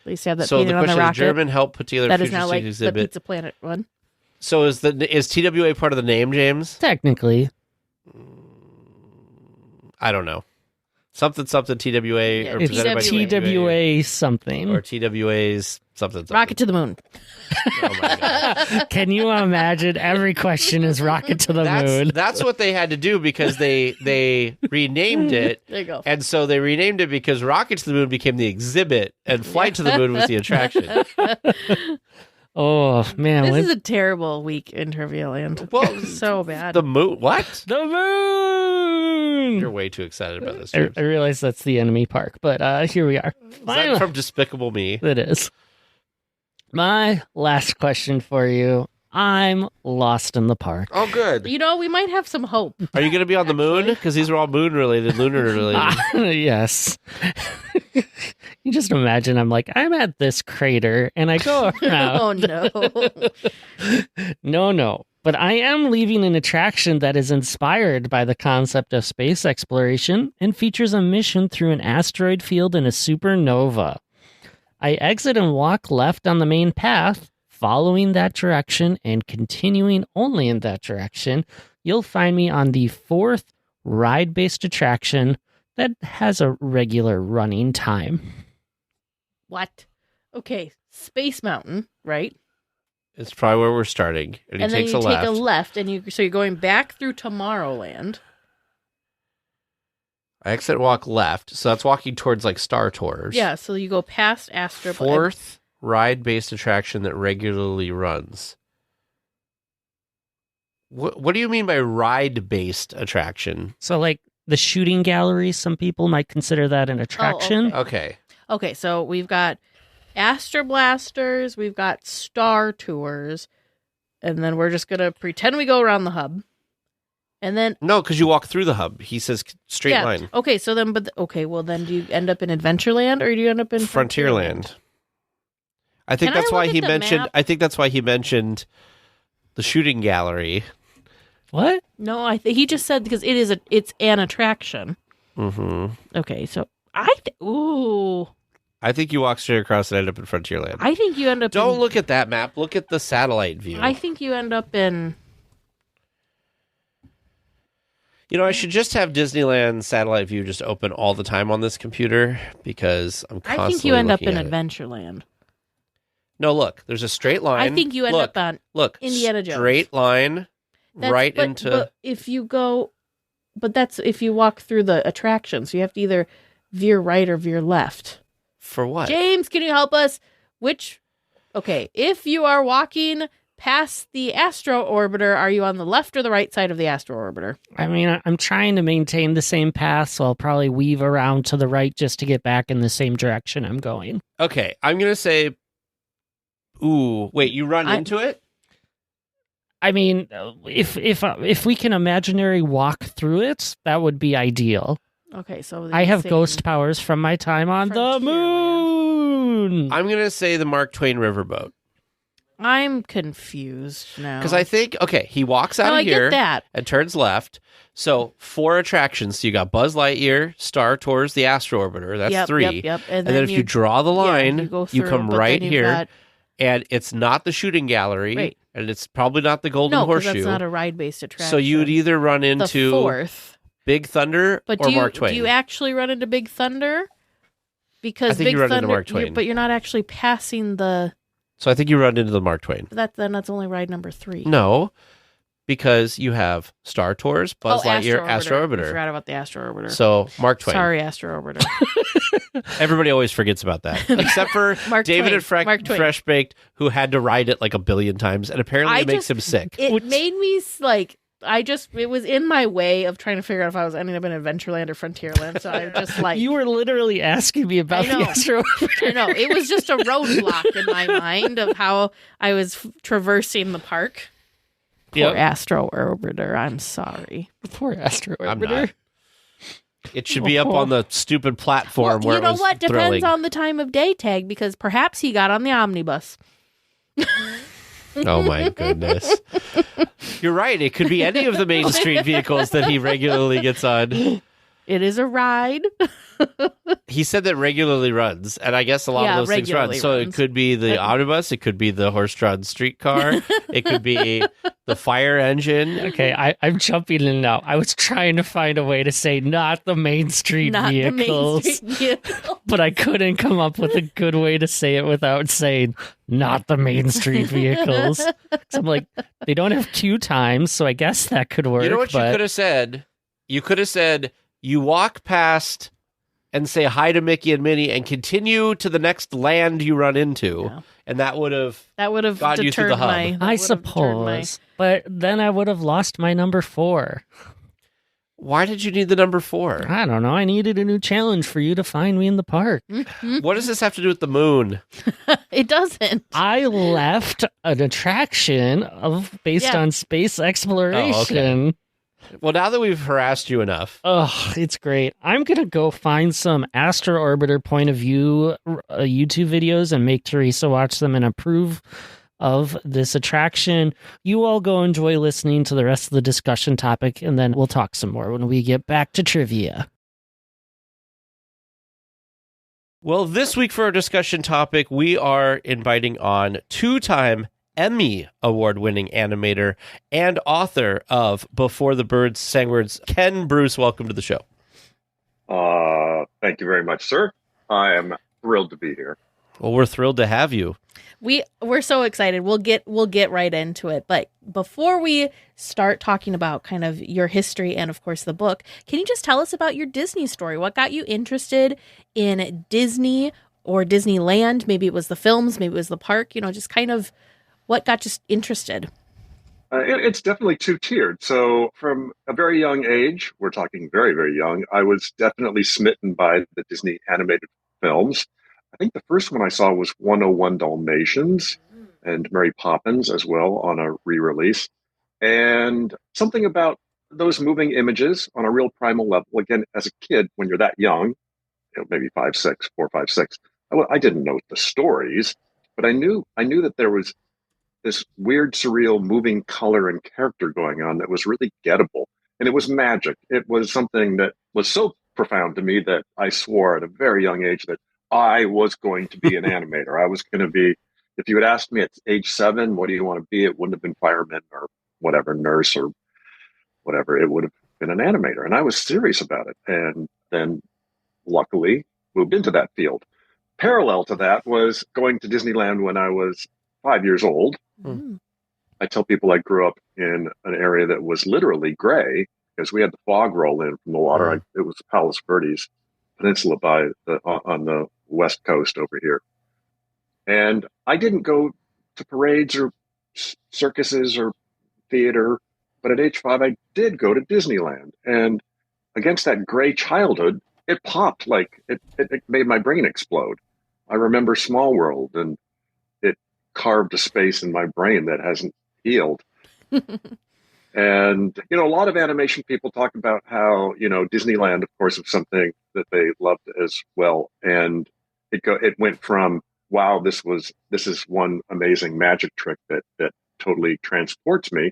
They used to have that So the painted on the question is, rocket. German helped put together a That is now futuristic like the exhibit. Pizza Planet one. So is TWA part of the name, James? Technically. I don't know. Something TWA Yeah, or It's presented by TWA something. or TWA's something. Rocket to the moon. Oh my god. Can you imagine every question is rocket to the moon? That's what they had to do because they renamed it. There you go. And so they renamed it because Rocket to the Moon became the exhibit and Flight to the Moon was the attraction. Oh, man. This is a terrible week in Trivia Land. Well, So bad. The moon? What? the moon! You're way too excited about this. I James. realize that's the enemy park, but here we are. Is that Finally. from Despicable Me? It is. My last question for you. I'm lost in the park. Oh, good. You know, we might have some hope. Are you going to be on the moon? Because these are all moon related, lunar related. Yes. You just imagine I'm at this crater and I go around. Oh, no. No. But I am leaving an attraction that is inspired by the concept of space exploration and features a mission through an asteroid field and a supernova. I exit and walk left on the main path, following that direction and continuing only in that direction. You'll find me on the 4th ride-based attraction that has a regular running time. What? Okay, Space Mountain, right? It's probably where we're starting. And he And then takes you a take left. a left, and so you're going back through Tomorrowland. I exit and walk left. So that's walking towards like Star Tours. Yeah, so you go past Astro. 4th ride-based attraction that regularly runs. What do you mean by ride-based attraction? So, like the shooting gallery, some people might consider that an attraction. Okay. Okay, so we've got Astro Blasters, we've got Star Tours, and then we're just gonna pretend we go around the hub, and then No, because you walk through the hub. He says straight line. Okay, so then, well, then do you end up in Adventureland or do you end up in Frontierland. I think Can I that's why look he at the mentioned. map? I think that's why he mentioned the shooting gallery. What? No, he just said because it's an attraction. Mm-hmm. Okay, so ooh, I think you walk straight across and end up in Frontierland. I think you end up. Don't in, look at that map. Look at the satellite view. I think you end up in. You know, I should just have Disneyland satellite view just open all the time on this computer because I'm constantly I think you end up looking in at it. Adventureland. No, look, there's a straight line. I think you end up on Indiana Jones. Straight line into. But if you go, but that's if you walk through the attraction. So you have to either veer right or veer left. For what? James, can you help us? Okay, if you are walking past the Astro Orbiter, are you on the left or the right side of the Astro Orbiter? I mean, I'm trying to maintain the same path, so I'll probably weave around to the right just to get back in the same direction I'm going. Okay, I'm going to say... Ooh, wait, you run into it? I mean, if we can imaginary walk through it, that would be ideal. Okay, so... I have ghost powers from my time on the moon! I'm going to say the Mark Twain Riverboat. I'm confused now. Because I think, okay, he walks out of here and turns left. So 4 attractions. So you got Buzz Lightyear, Star Tours, the Astro Orbiter. That's 3. Yep. And then if you draw the line, you come right here. Got... And it's not the shooting gallery. Right. And it's probably not the Golden Horseshoe. No, because that's not a ride-based attraction. So you would either run into the 4th. Big Thunder or Mark Twain. Do you actually run into Big Thunder? Because I think Big you run Thunder, into Mark Twain. But you're not actually passing the... So I think you run into the Mark Twain. Then that's only ride number 3. No, because you have Star Tours, Buzz Lightyear, Astro Orbiter. I forgot about the Astro Orbiter. So Mark Twain. Sorry, Astro Orbiter. Everybody always forgets about that, except for David and Fresh Baked, who had to ride it like a billion times, and apparently it makes him sick. It made me like... it was in my way of trying to figure out if I was ending up in Adventureland or Frontierland. So I just like... You were literally asking me about the Astro Orbiter. I know. It was just a roadblock in my mind of how I was traversing the park. Poor Astro Orbiter. I'm sorry. Poor Astro Orbiter. I'm not. It should be up on the stupid platform where it was what? thrilling. Depends on the time of day tag, because perhaps he got on the omnibus. Oh my goodness. You're right. It could be any of the Main Street vehicles that he regularly gets on. It is a ride. He said that regularly runs, and I guess a lot of those things run. So it could be the omnibus, it could be the horse-drawn streetcar, it could be the fire engine. Okay, I'm jumping in now. I was trying to find a way to say not the Main Street vehicles, but I couldn't come up with a good way to say it without saying not the Main Street vehicles. So I'm like, they don't have queue times, so I guess that could work. You know what you could have said? You could have said, you walk past and say hi to Mickey and Minnie and continue to the next land you run into. Yeah. And that would have gotten you through the hub. I suppose. But then I would have lost my number 4. Why did you need the number 4? I don't know. I needed a new challenge for you to find me in the park. What does this have to do with the moon? It doesn't. I left an attraction based on space exploration. Oh, okay. Well, now that we've harassed you enough. Oh, it's great. I'm going to go find some Astro Orbiter point of view YouTube videos and make Teresa watch them and approve of this attraction. You all go enjoy listening to the rest of the discussion topic, and then we'll talk some more when we get back to trivia. Well, this week for our discussion topic, we are inviting on 2-time Emmy award-winning animator and author of Before the Birds Sang Words, Ken Bruce. Welcome to the show. Thank you very much, sir. I am thrilled to be here. Well, we're thrilled to have you. We're so excited. We'll get right into it. But before we start talking about kind of your history and, of course, the book, can you just tell us about your Disney story? What got you interested in Disney or Disneyland? Maybe it was the films, maybe it was the park, just kind of what got you interested? It's definitely two-tiered. So from a very young age, we're talking very, very young, I was definitely smitten by the Disney animated films. I think the first one I saw was 101 Dalmatians and Mary Poppins as well on a re-release. And something about those moving images on a real primal level, again, as a kid, when you're that young, maybe 4, 5, 6, I didn't know the stories, but I knew that there was this weird, surreal, moving color and character going on that was really gettable. And it was magic. It was something that was so profound to me that I swore at a very young age that I was going to be an animator. I was going to be, if you had asked me at age 7, what do you want to be? It wouldn't have been fireman or whatever, nurse or whatever. It would have been an animator. And I was serious about it. And then luckily moved into that field. parallel to that was going to Disneyland when I was 5 years old. Mm. I tell people I grew up in an area that was literally gray because we had the fog roll in from the water. It was Palos Verdes Peninsula on the west coast over here. And I didn't go to parades or circuses or theater, but at age 5, I did go to Disneyland. And against that gray childhood, it popped like it made my brain explode. I remember Small World, and it carved a space in my brain that hasn't healed. And, a lot of animation people talk about how, Disneyland, of course, is something that they loved as well. And it went from, wow, this is one amazing magic trick that totally transports me,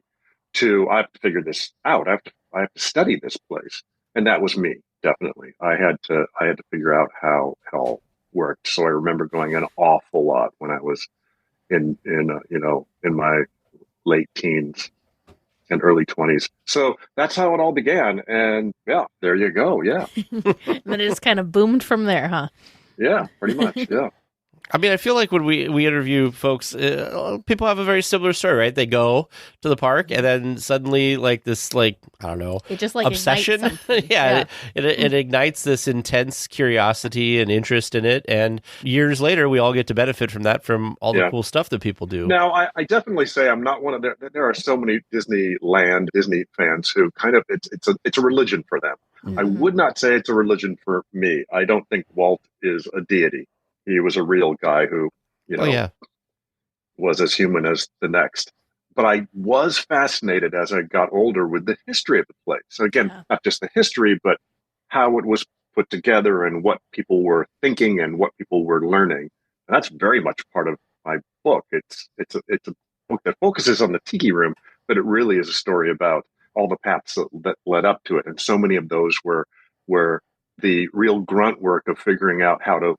to I have to figure this out. I have to study this place. And that was me, definitely. I had to figure out how hell worked. So I remember going an awful lot when I was in my late teens and early 20s. So that's how it all began. And yeah, there you go. Yeah. And then it just kind of boomed from there, huh? Yeah, pretty much. Yeah. I mean, I feel like when we interview folks, people have a very similar story, right? They go to the park and then suddenly, like this, I don't know, it just obsession. Yeah. It ignites this intense curiosity and interest in it. And years later, we all get to benefit from that, from all the cool stuff that people do. Now, I definitely say I'm not one of there are so many Disney fans who kind of, it's a religion for them. Mm-hmm. I would not say it's a religion for me. I don't think Walt is a deity. He was a real guy who, was as human as the next. But I was fascinated as I got older with the history of the place. So again, not just the history, but how it was put together and what people were thinking and what people were learning. And that's very much part of my book. It's a book that focuses on the Tiki Room, but it really is a story about all the paths that led up to it. And so many of those were the real grunt work of figuring out how to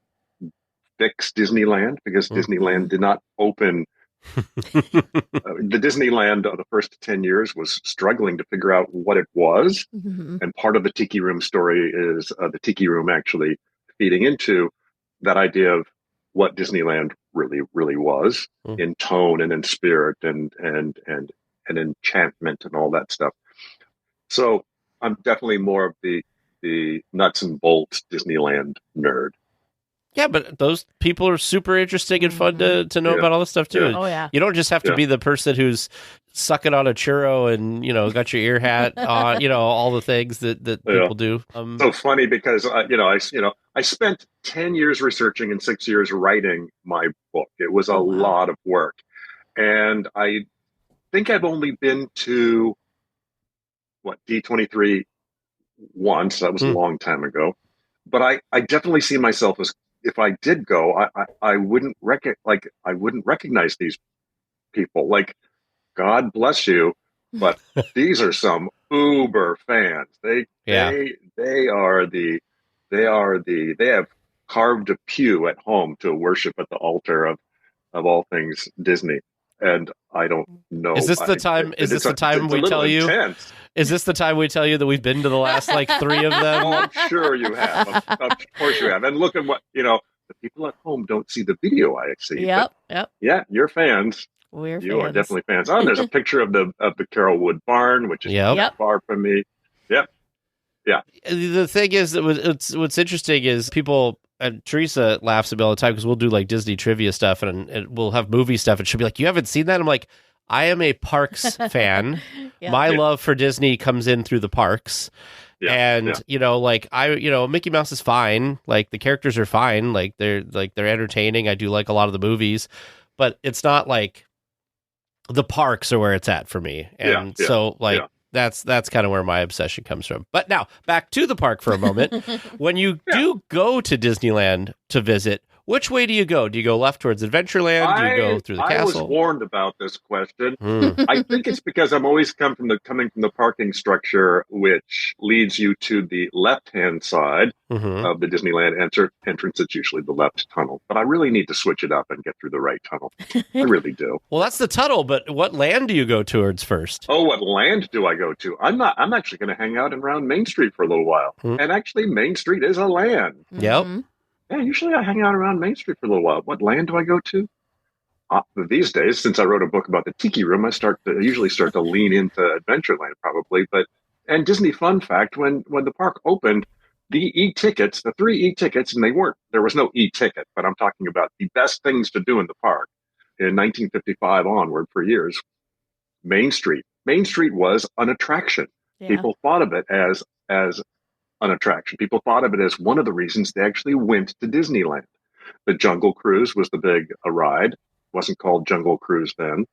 fix Disneyland, because Disneyland did not open. The Disneyland of the first 10 years was struggling to figure out what it was. Mm-hmm. And part of the Tiki Room story is the Tiki Room actually feeding into that idea of what Disneyland really was in tone and in spirit and enchantment and all that stuff. So I'm definitely more of the nuts and bolts Disneyland nerd. Yeah, but those people are super interesting and fun to know about all this stuff, too. Yeah. Oh, yeah. You don't just have to be the person who's sucking on a churro and, got your ear hat on, all the things that people do. So funny because, I spent 10 years researching and 6 years writing my book. It was a lot of work. And I think I've only been to, D23 once. That was a long time ago. But I definitely see myself as, if I did go, I wouldn't recognize these people. Like, God bless you, but these are some uber fans. They have carved a pew at home to worship at the altar of all things Disney. And I don't know. Is this the time? Is this the time we tell you? Is this the time we tell you that we've been to the last 3 of them? Oh, I'm sure you have. Of course you have. And look at what the people at home don't see the video I see. Yep. Yeah, you're fans. You are definitely fans. Oh, and there's a picture of the Carolwood barn, which is not far from me. Yep. Yeah. The thing is that what's interesting is people. And Teresa laughs at me all the time because we'll do Disney trivia stuff and we'll have movie stuff, and she'll be like, "You haven't seen that?" I'm like, "I am a parks fan. My love for Disney comes in through the parks." Mickey Mouse is fine. The characters are fine. They're entertaining. I do like a lot of the movies, but it's not the parks are where it's at for me. And that's kind of where my obsession comes from. But now back to the park for a moment. When you do go to Disneyland to visit, which way do you go? Do you go left towards Adventureland? Do you go through the castle? I was warned about this question. I think it's because I'm always coming from the parking structure, which leads you to the left-hand side of the Disneyland entrance. It's usually the left tunnel. But I really need to switch it up and get through the right tunnel. I really do. Well, that's the tunnel, but what land do you go towards first? Oh, what land do I go to? I'm actually going to hang out around Main Street for a little while. And actually, Main Street is a land. Yep. Yeah, usually I hang out around Main Street for a little while. What land do I go to? These days, since I wrote a book about the Tiki Room, I usually start to lean into Adventureland probably. But and Disney fun fact: when the park opened, the e-tickets, the 3 e-tickets, and there was no e-ticket, but I'm talking about the best things to do in the park in 1955 onward for years. Main Street. Main Street was an attraction. Yeah. People thought of it as an attraction. People thought of it as one of the reasons they actually went to Disneyland. The Jungle Cruise was the big ride. Wasn't called Jungle Cruise then.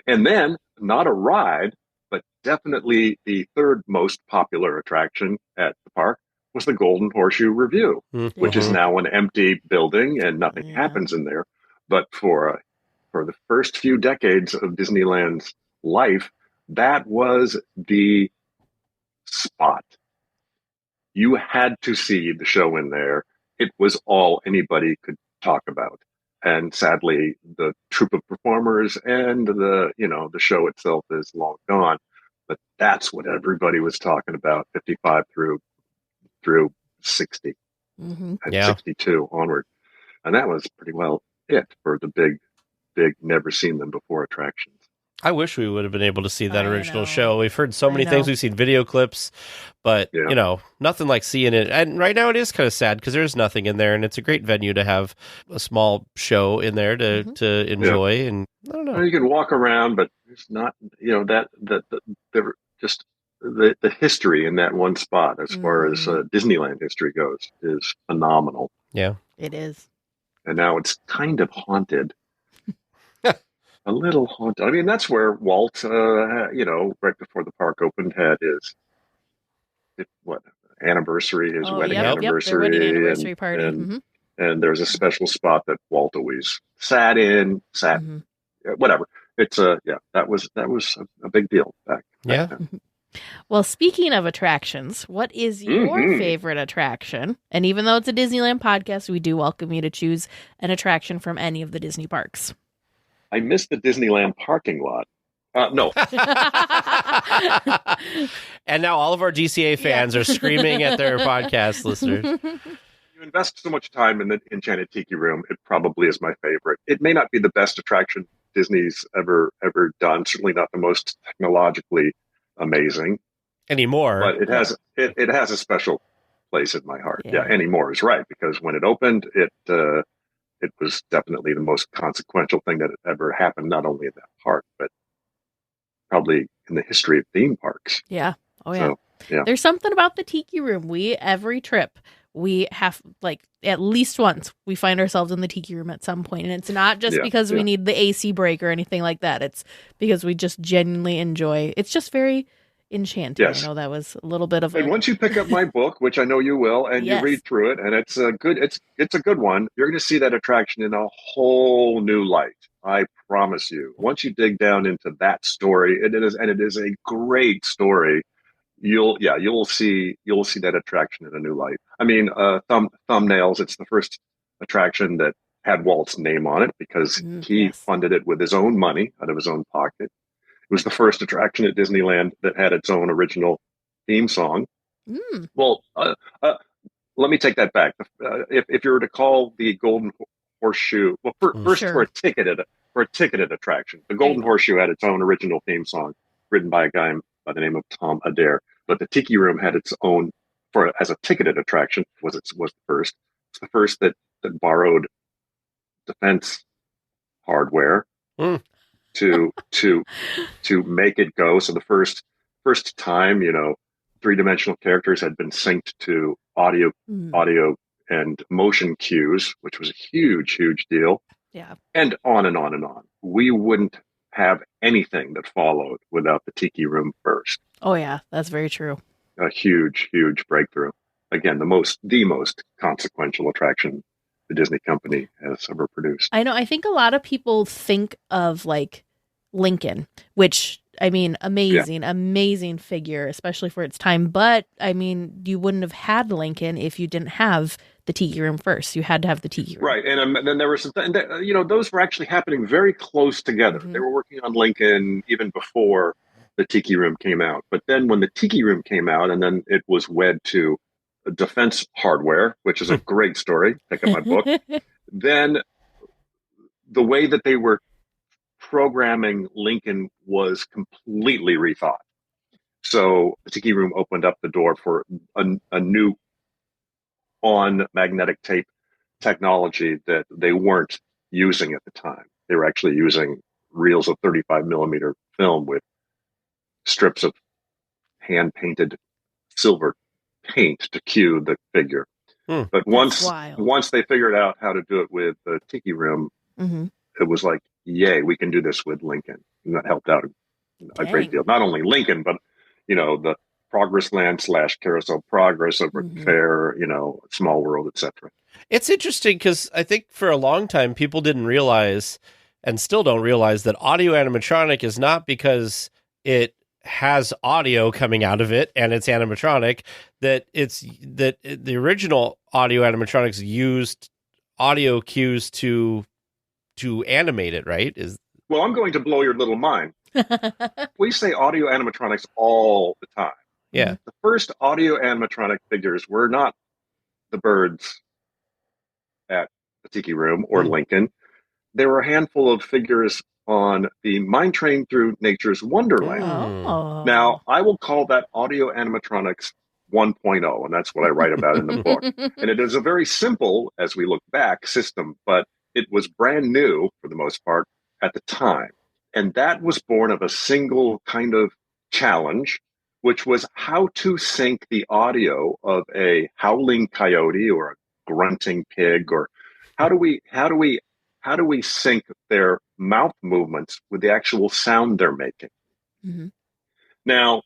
And then, not a ride, but definitely the third most popular attraction at the park was the Golden Horseshoe Review, which is now an empty building and nothing happens in there. But for the first few decades of Disneyland's life, that was the spot. You had to see the show in there. It was all anybody could talk about. And sadly, the troupe of performers and the show itself is long gone. But that's what everybody was talking about, 55 through 60 and 62 onward. And that was pretty well it for the big, never seen them before attractions. I wish we would have been able to see that original know. show. We've heard so many things. We've seen video clips, but, nothing like seeing it. And right now it is kind of sad because there's nothing in there, and it's a great venue to have a small show in there to enjoy. Yeah. And I don't know. You can walk around, but it's not, the history in that one spot as far as Disneyland history goes is phenomenal. Yeah. It is. And now it's kind of haunted. A little haunted. I mean, that's where Walt, right before the park opened, had his anniversary, his wedding anniversary, their wedding anniversary party. And there's a special spot that Walt always sat in, whatever. It's that was a big deal back then. Well, speaking of attractions, what is your favorite attraction? And even though it's a Disneyland podcast, we do welcome you to choose an attraction from any of the Disney parks. I missed the Disneyland parking lot. No. And now all of our DCA fans are screaming at their podcast listeners. You invest so much time in the Enchanted Tiki Room, it probably is my favorite. It may not be the best attraction Disney's ever done, certainly not the most technologically amazing. Anymore. But it has a special place in my heart. Yeah, anymore is right, because when it opened, it was definitely the most consequential thing that had ever happened, not only in that park, but probably in the history of theme parks. Yeah. Oh, yeah. So, there's something about the Tiki Room. Every trip, we have, at least once, we find ourselves in the Tiki Room at some point. And it's not just because we need the AC break or anything like that. It's because we just genuinely enjoy. It's just very enchanting. Yes. I know that was a little bit of And once you pick up my book, which I know you will, and you read through it, and it's a good one, you're going to see that attraction in a whole new light. I promise you. Once you dig down into that story, it is a great story. You'll see that attraction in a new light. I mean, Thumbnails. It's the first attraction that had Walt's name on it because he funded it with his own money out of his own pocket. It was the first attraction at Disneyland that had its own original theme song. Well, let me take that back. If you were to call the Golden Horseshoe, first for a ticketed attraction, the Golden Horseshoe had its own original theme song written by a guy by the name of Tom Adair. But the Tiki Room had its own as a ticketed attraction. Was the first. It's the first that borrowed defense hardware. To make it go. So the first time, three-dimensional characters had been synced to audio and motion cues, which was a huge deal. Yeah. And on and on and on. We wouldn't have anything that followed without the Tiki Room first. Oh yeah, that's very true. A huge breakthrough. Again, the most consequential attraction the Disney company has ever produced. I know. I think a lot of people think of Lincoln, which, I mean, amazing figure, especially for its time. But I mean, you wouldn't have had Lincoln if you didn't have the Tiki Room first. You had to have the Tiki Room. Right. And then there were those were actually happening very close together. They were working on Lincoln even before the Tiki Room came out. But then when the Tiki Room came out and then it was wed to defense hardware, which is a great story. Pick up my book. Then the way that they were programming Lincoln was completely rethought. So the Tiki Room opened up the door for a new on magnetic tape technology that they weren't using at the time. They were actually using reels of 35 millimeter film with strips of hand painted silver paint to cue the figure. But once they figured out how to do it with the Tiki Room, it was like, yay, we can do this with Lincoln. And that helped out a great deal. Not only Lincoln, but, the Progress Land / Carousel Progress over the fair, Small World, etc. It's interesting because I think for a long time, people didn't realize and still don't realize that audio animatronic is not because it has audio coming out of it and it's animatronic, that the original audio animatronics used audio cues to animate it, right? Well, I'm going to blow your little mind. We say audio animatronics all the time. Yeah. The first audio animatronic figures were not the birds at the Tiki Room or Lincoln. There were a handful of figures on the Mine Train Through Nature's Wonderland. Now, I will call that audio animatronics 1.0, and that's what I write about in the book. And it is a very simple, as we look back, system, but it was brand new for the most part at the time. And that was born of a single kind of challenge, which was how to sync the audio of a howling coyote or a grunting pig, or how do we sync their mouth movements with the actual sound they're making? Now,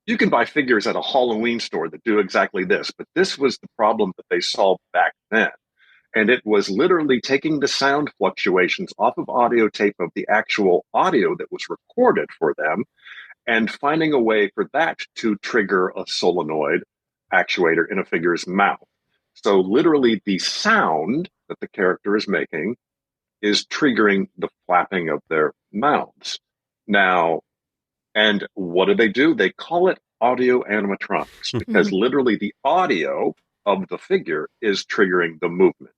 you can buy figures at a Halloween store that do exactly this, but this was the problem that they solved back then. And it was literally taking the sound fluctuations off of audio tape of the actual audio that was recorded for them and finding a way for that to trigger a solenoid actuator in a figure's mouth. So literally the sound that the character is making is triggering the flapping of their mouths. Now, and what do? They call it audio animatronics because literally the audio of the figure is triggering the movement.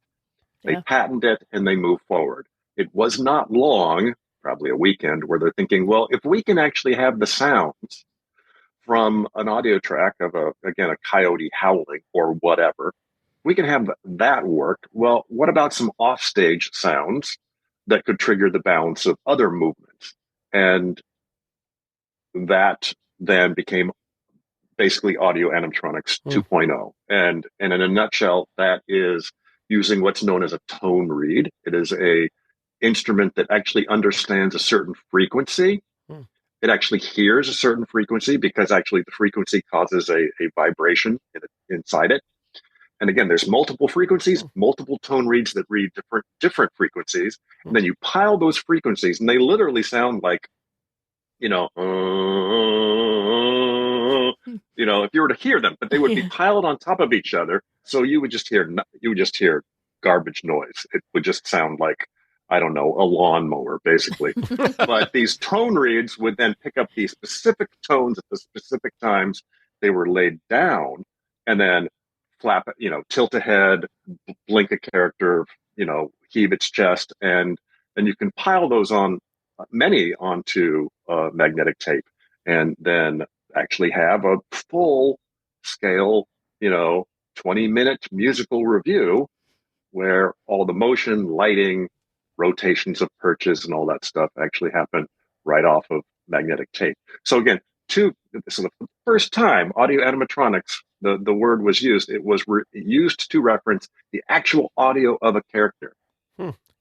They patent it and they move forward. It was not long, probably a weekend, where they're thinking, well, if we can actually have the sounds from an audio track of a coyote howling or whatever, we can have that work. Well, what about some offstage sounds that could trigger the balance of other movements? And that then became basically audio animatronics 2.0. And in a nutshell, that is using what's known as a tone reed. It is a instrument that actually understands a certain frequency. It actually hears a certain frequency because actually the frequency causes a vibration inside it. And again, there's multiple frequencies, multiple tone reeds that read different frequencies. And then you pile those frequencies and they literally sound like, if you were to hear them, but they would be piled on top of each other. So you would just hear garbage noise. It would just sound like, I don't know, a lawnmower, basically. But these tone reeds would then pick up these specific tones at the specific times they were laid down, and then flap it, tilt a head, blink a character, heave its chest, and you can pile those on onto magnetic tape, and then actually have a full scale, 20-minute musical review where all the motion, lighting, rotations of perches and all that stuff actually happen right off of magnetic tape. So again, so the first time audio animatronics, the word was used, it was used to reference the actual audio of a character.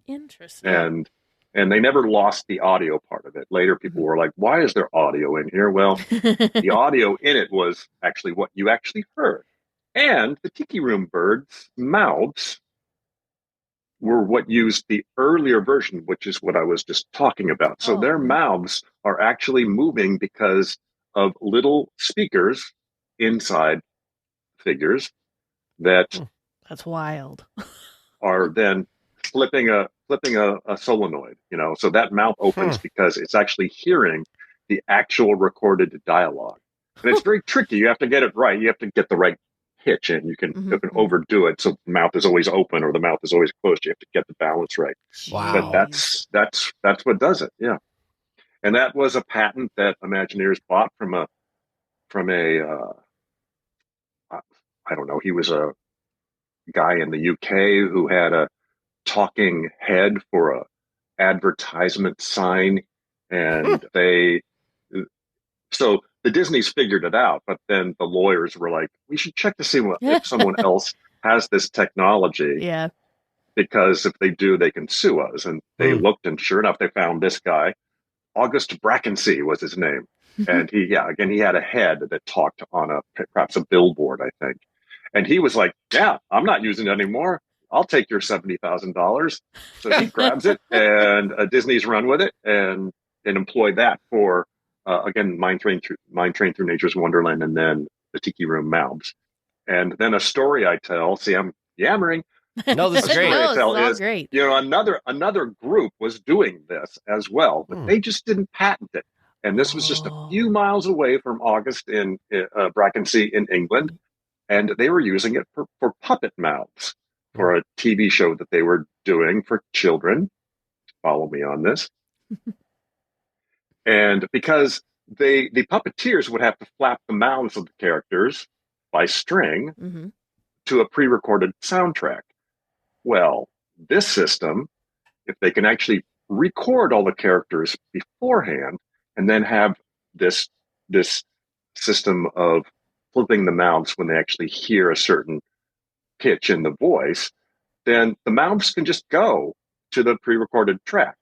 Interesting. And they never lost the audio part of it. Later, people were like, why is there audio in here? Well, the audio in it was actually what you actually heard. And the Tiki Room birds' mouths were what used the earlier version, which is what I was just talking about. So their mouths are actually moving because of little speakers inside figures that that's wild. are then flipping a solenoid, so that mouth opens because it's actually hearing the actual recorded dialogue. And it's very tricky. You have to get it right. You have to get the right pitch, and you can overdo it. So the mouth is always open or the mouth is always closed. You have to get the balance right. Wow. But that's what does it. Yeah. And that was a patent that Imagineers bought from a I don't know, he was a guy in the UK who had a talking head for a advertisement sign, and so the Disneys figured it out, but then the lawyers were like, we should check to see if someone else has this technology. Yeah. Because if they do, they can sue us. And they looked, and sure enough, they found this guy. August Brackensee was his name. And he had a head that talked on perhaps a billboard, I think. And he was like, yeah, I'm not using it anymore. I'll take your $70,000. So he grabs it, and Disney's run with it and employed that for, again, Mine Train Through Nature's Wonderland, and then the Tiki Room Mouths. And then a story I tell, see, I'm yammering. No, this is great. No, it's all great. You know, another group was doing this as well, but they just didn't patent it. And this was just a few miles away from August in Brackensea in England, and they were using it for puppet mouths for a TV show that they were doing for children. Follow me on this. And because the puppeteers would have to flap the mouths of the characters by string to a pre-recorded soundtrack. Well, this system, if they can actually record all the characters beforehand and then have this system of flipping the mouths when they actually hear a certain pitch in the voice, then the mouths can just go to the pre-recorded track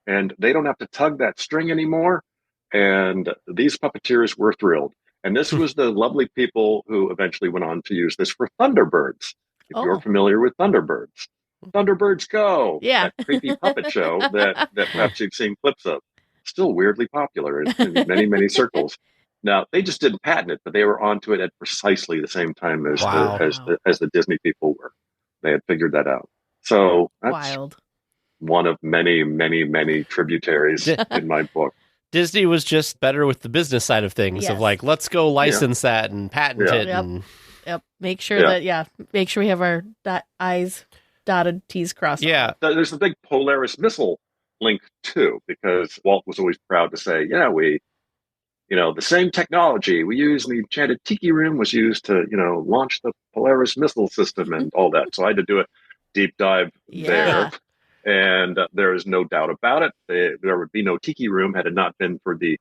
and they don't have to tug that string anymore. And these puppeteers were thrilled. And this was the lovely people who eventually went on to use this for Thunderbirds. If you're familiar with Thunderbirds. Thunderbirds Go! Yeah. That creepy puppet show that perhaps you've seen clips of. Still weirdly popular in many, many circles. Now, they just didn't patent it, but they were onto it at precisely the same time as the Disney people were. They had figured that out. So that's wild. One of many, many, many tributaries in my book. Disney was just better with the business side of things of like, let's go license that and patent it. And... Yep. Make sure make sure we have our I's dotted, T's crossed. Yeah. There's the big Polaris missile link too, because Walt was always proud to say, the same technology we used in the Enchanted Tiki Room was used to, launch the Polaris missile system and all that. So I had to do a deep dive there. And there is no doubt about it. There would be no Tiki Room had it not been for the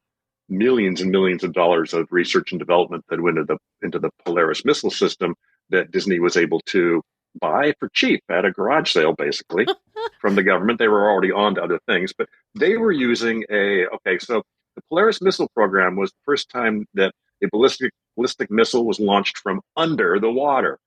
millions and millions of dollars of research and development that went into the Polaris missile system that Disney was able to buy for cheap at a garage sale, basically, from the government. They were already on to other things, but they were using so the Polaris missile program was the first time that a ballistic missile was launched from under the water.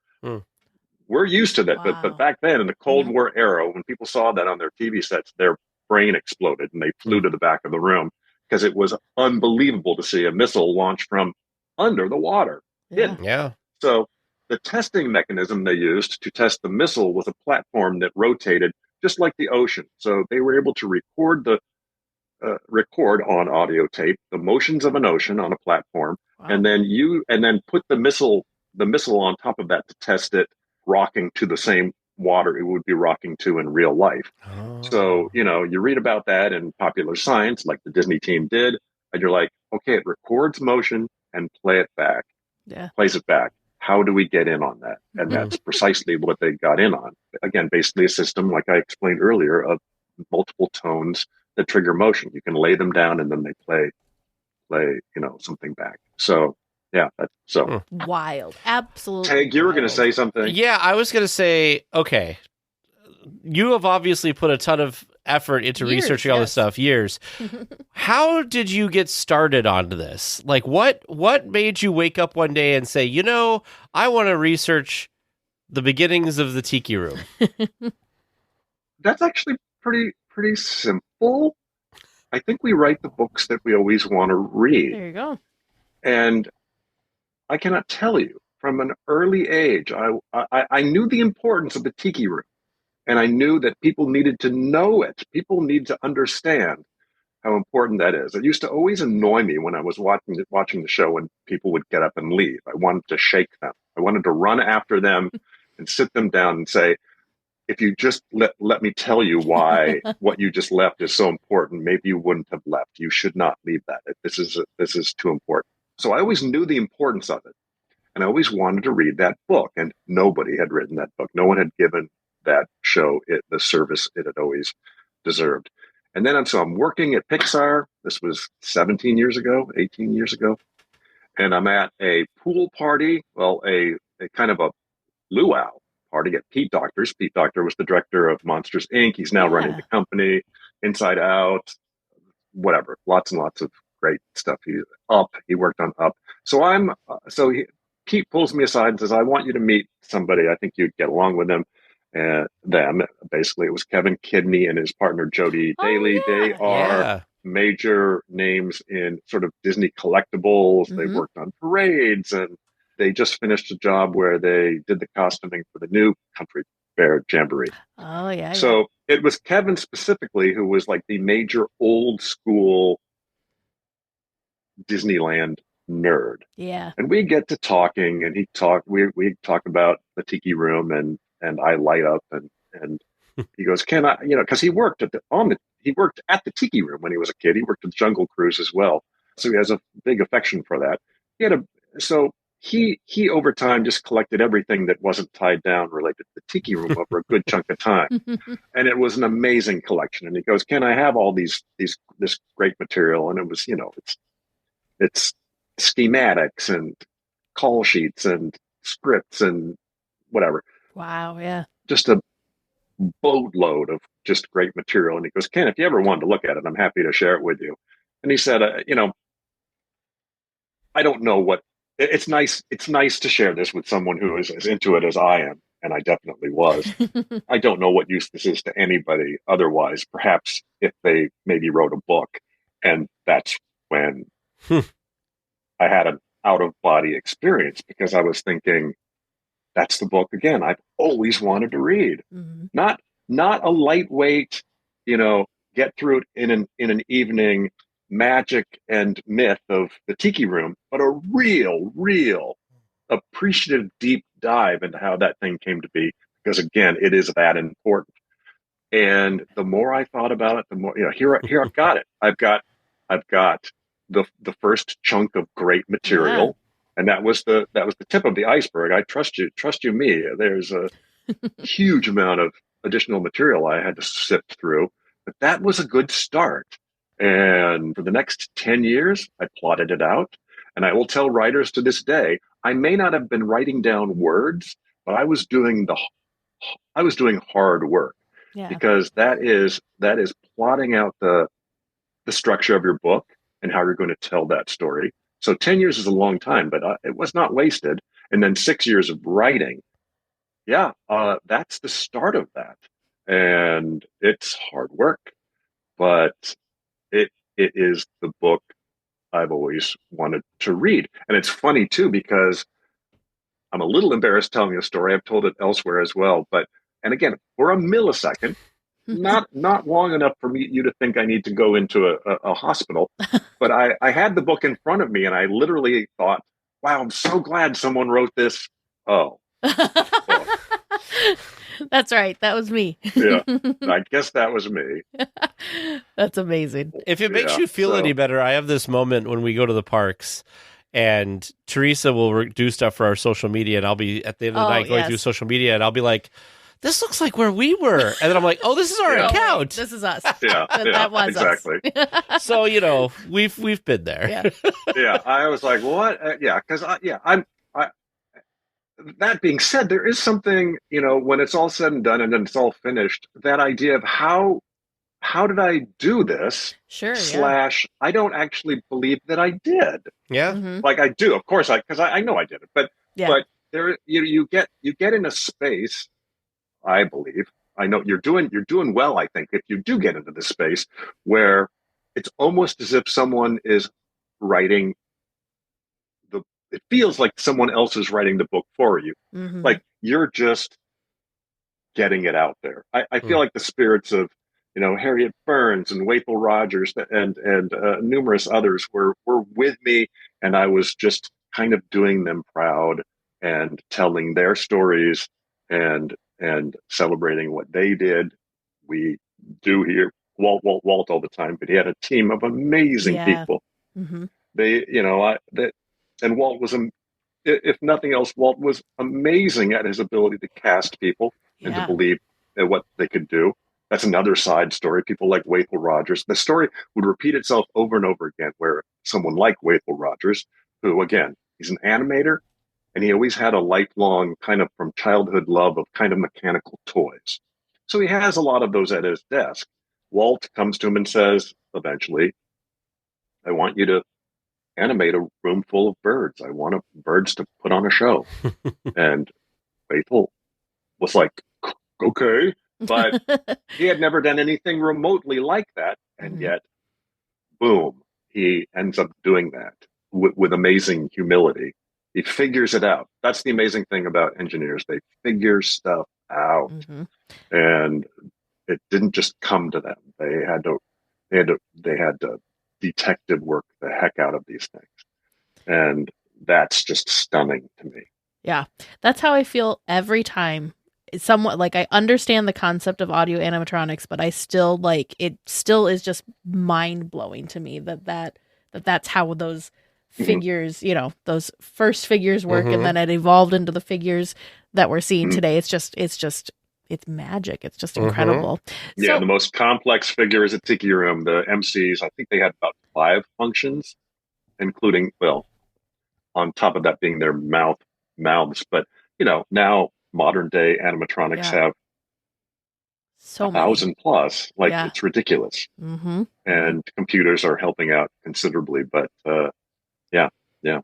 We're used to that, but back then in the Cold War era, when people saw that on their TV sets, their brain exploded and they flew to the back of the room because it was unbelievable to see a missile launched from under the water. Yeah. So the testing mechanism they used to test the missile was a platform that rotated just like the ocean. So they were able to record on audio tape the motions of an ocean on a platform, and then put the missile on top of that to test it rocking to the same water it would be rocking to in real life. So, you read about that in popular science, like the Disney team did, and you're like, okay, it records motion and plays it back. How do we get in on that? And that's precisely what they got in on. Again, basically a system, like I explained earlier, of multiple tones that trigger motion. You can lay them down and then they play, something back. So, wild. Absolutely. Tag, you were going to say something. Yeah, I was going to say, okay, you have obviously put a ton of effort into researching all this stuff, years. How did you get started onto this? Like, what made you wake up one day and say, I want to research the beginnings of the Tiki Room? That's actually pretty simple. I think we write the books that we always want to read. There you go. And I cannot tell you, from an early age, I knew the importance of the Tiki Room. And I knew that people needed to know it. People need to understand how important that is. It used to always annoy me when I was watching the show when people would get up and leave. I wanted to shake them. I wanted to run after them and sit them down and say, if you just let me tell you why what you just left is so important, maybe you wouldn't have left. You should not leave that. This is too important. So I always knew the importance of it. And I always wanted to read that book. And nobody had written that book. No one had given that show the service it had always deserved. And then I'm working at Pixar. This was 17 years ago, 18 years ago. And I'm at a pool party, well, a kind of a luau party at Pete Docter's. Pete Docter was the director of Monsters, Inc. He's now running the company, Inside Out, whatever, lots and lots of great stuff. He worked on Up. So Pete pulls me aside and says, I want you to meet somebody. I think you'd get along with them. And them, basically, it was Kevin Kidney and his partner Jody Daly. They are major names in sort of Disney collectibles. They worked on parades, and they just finished a job where they did the costuming for the new Country Fair Jamboree. Oh, yeah. So it was Kevin specifically who was like the major old school Disneyland nerd. Yeah. And we get to talking, and we talk about the Tiki Room, and I light up, and he goes, "Can I?" Because he worked at the Tiki Room when he was a kid. He worked at Jungle Cruise as well, so he has a big affection for that. He over time just collected everything that wasn't tied down related to the Tiki Room over a good chunk of time, and it was an amazing collection. And he goes, "Can I have all this great material?" And it was, it's schematics and call sheets and scripts and whatever. Wow, yeah. Just a boatload of just great material. And he goes, "Ken, if you ever wanted to look at it, I'm happy to share it with you." And he said, I don't know what it's nice. It's nice to share this with someone who is as into it as I am. And I definitely was. I don't know what use this is to anybody otherwise. Perhaps if they maybe wrote a book. And that's when I had an out-of-body experience, because I was thinking, that's the book again I've always wanted to read. Not a lightweight, get through it in an evening magic and myth of the Tiki Room, but a real appreciative deep dive into how that thing came to be, because again, it is that important. And the more I thought about it, the more, here I've got it. I've got the first chunk of great material. And that was the tip of the iceberg. I trust you me. There's a huge amount of additional material I had to sift through, but that was a good start. And for the next 10 years, I plotted it out. And I will tell writers to this day, I may not have been writing down words, but I was doing hard work, because that is plotting out the structure of your book and how you're going to tell that story. So 10 years is a long time, but it was not wasted. And then 6 years of writing. That's the start of that. And it's hard work, but it is the book I've always wanted to read. And it's funny too, because I'm a little embarrassed telling a story. I've told it elsewhere as well. And again, for a millisecond, not long enough for you to think I need to go into a hospital. But I had the book in front of me, and I literally thought, wow, I'm so glad someone wrote this. That's right. That was me. Yeah, I guess that was me. That's amazing. If it makes you feel any better, I have this moment when we go to the parks, and Teresa will do stuff for our social media, and I'll be at the end of the night going through social media, and I'll be like, this looks like where we were. And then I'm like, oh, this is our account. This is us. That was exactly. Us. So, we've been there. Yeah. I was like, what? Because that being said, there is something, when it's all said and done and then it's all finished, that idea of how did I do this? Sure. / I don't actually believe that I did. Yeah. Mm-hmm. Like I do, of course, because I know I did it. But there, you get in a space. I believe, I know you're doing well. I think if you do get into this space where it's almost as if someone is writing it feels like someone else is writing the book for you. Mm-hmm. Like you're just getting it out there. I feel like the spirits of, Harriet Burns and Wathel Rogers and numerous others were with me, and I was just kind of doing them proud and telling their stories and celebrating what they did. We do hear Walt all the time, but he had a team of amazing people. Mm-hmm. And Walt was, if nothing else, Walt was amazing at his ability to cast people and to believe in what they could do. That's another side story. People like Waithel Rogers. The story would repeat itself over and over again, where someone like Waithel Rogers, who, again, he's an animator, and he always had a lifelong kind of from childhood love of kind of mechanical toys. So he has a lot of those at his desk. Walt comes to him and says, eventually, I want you to animate a room full of birds. I want birds to put on a show. And Waithel was like, okay. But he had never done anything remotely like that. And yet, boom, he ends up doing that with amazing humility. He figures it out. That's the amazing thing about engineers. They figure stuff out. And it didn't just come to them. They had to detective work the heck out of these things. And that's just stunning to me. Yeah. That's how I feel every time. It's somewhat like I understand the concept of audio animatronics, but I still it still is just mind blowing to me that's how those figures, those first figures work, and then it evolved into the figures that we're seeing today. It's magic. It's just incredible. Yeah, the most complex figure is a Tiki room. The MCs, I think they had about 5 functions, including, well, on top of that being their mouths. But, now modern day animatronics have so 1,000 plus. It's ridiculous. Mm-hmm. And computers are helping out considerably. But, yeah.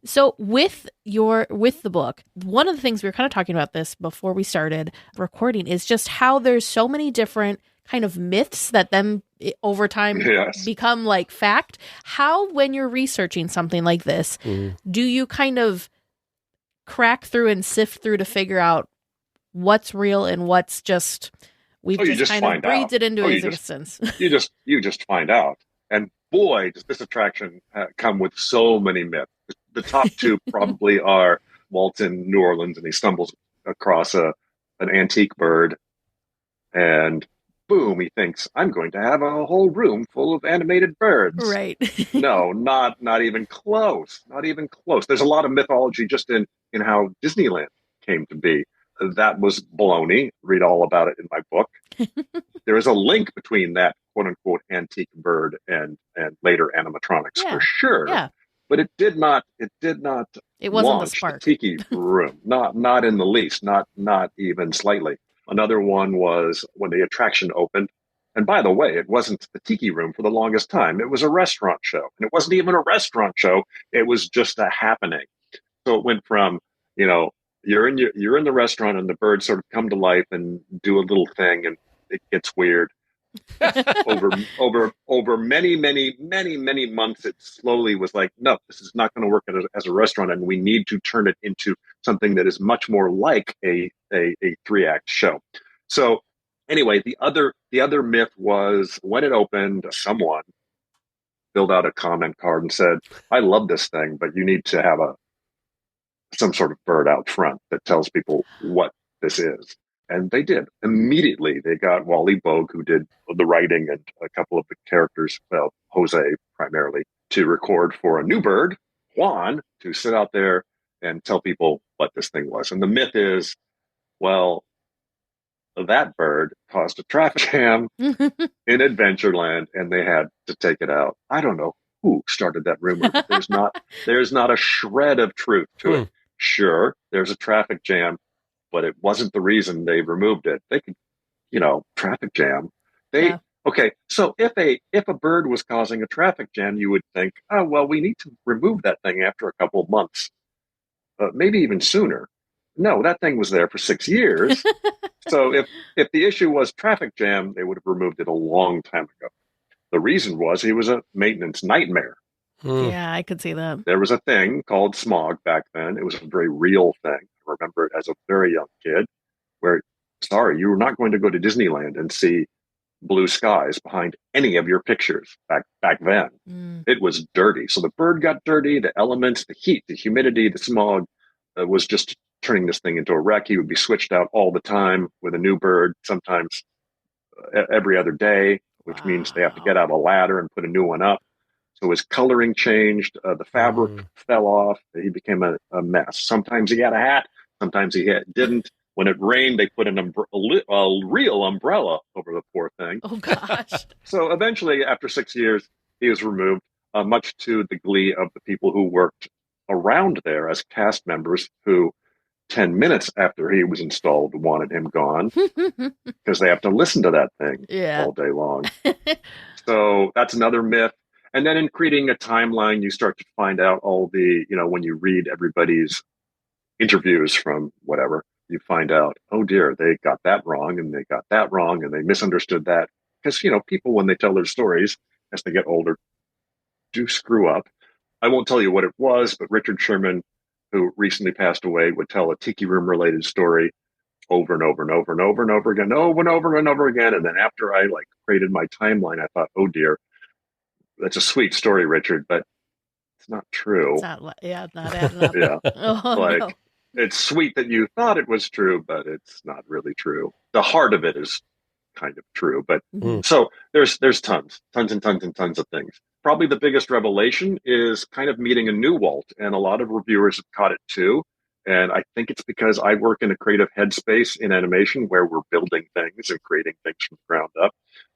So with the book, one of the things we were kind of talking about this before we started recording is just how there's so many different kind of myths that then over time become like fact. How, when you're researching something like this, do you kind of crack through and sift through to figure out what's real and what's just just kind of breathed it into existence? You just find out. And boy, does this attraction come with so many myths. The top 2 probably are Walt's in New Orleans and he stumbles across an antique bird, and boom, he thinks, I'm going to have a whole room full of animated birds. Right. No, not even close. Not even close. There's a lot of mythology just in how Disneyland came to be. That was baloney. Read all about it in my book. There is a link between that quote unquote antique bird and later animatronics for sure. Yeah. But it did not. It wasn't launch the spark. The Tiki room. Not in the least. Not even slightly. Another one was when the attraction opened. And by the way, it wasn't the Tiki room for the longest time. It was a restaurant show, and it wasn't even a restaurant show. It was just a happening. So it went from you're in the restaurant and the birds sort of come to life and do a little thing, and it gets weird. over many months, it slowly was like, no, this is not going to work as a restaurant, and we need to turn it into something that is much more like a 3-act show. So anyway, the other myth was when it opened, someone filled out a comment card and said, I love this thing, but you need to have some sort of bird out front that tells people what this is. And they did. Immediately, they got Wally Bogue, who did the writing, and a couple of the characters, well, Jose primarily, to record for a new bird, Juan, to sit out there and tell people what this thing was. And the myth is, well, that bird caused a traffic jam in Adventureland, and they had to take it out. I don't know who started that rumor, but there's not a shred of truth to it. Sure, there's a traffic jam, but it wasn't the reason they removed it. They could, traffic jam. Okay. So if a bird was causing a traffic jam, you would think, oh, well, we need to remove that thing after a couple of months, maybe even sooner. No, that thing was there for 6 years. So if the issue was traffic jam, they would have removed it a long time ago. The reason was he was a maintenance nightmare. Yeah, I could see that. There was a thing called smog back then. It was a very real thing. I remember it as a very young kid where, you were not going to go to Disneyland and see blue skies behind any of your pictures back then. It was dirty. So the bird got dirty, the elements, the heat, the humidity, the smog, was just turning this thing into a wreck. He would be switched out all the time with a new bird, sometimes every other day, which means they have to get out a ladder and put a new one up. So his coloring changed. The fabric fell off. He became a mess. Sometimes he had a hat. Sometimes he didn't. When it rained, they put a real umbrella over the poor thing. Oh, gosh. So eventually, after 6 years, he was removed, much to the glee of the people who worked around there as cast members who 10 minutes after he was installed wanted him gone because they have to listen to that thing all day long. So that's another myth. And then in creating a timeline, you start to find out all the, when you read everybody's interviews from whatever, you find out, oh dear, they got that wrong and they got that wrong and they misunderstood that. Because, people, when they tell their stories as they get older, do screw up. I won't tell you what it was, but Richard Sherman, who recently passed away, would tell a Tiki Room related story over and over and over and over and over again, over and over and over again. And then after I created my timeline, I thought, oh dear, that's a sweet story, Richard, but it's not true. It's not, not adding up. Yeah. Oh, no. It's sweet that you thought it was true, but it's not really true. The heart of it is kind of true. But so there's tons and tons of things. Probably the biggest revelation is kind of meeting a new Walt, and a lot of reviewers have caught it too. And I think it's because I work in a creative headspace in animation where we're building things and creating things from the ground up.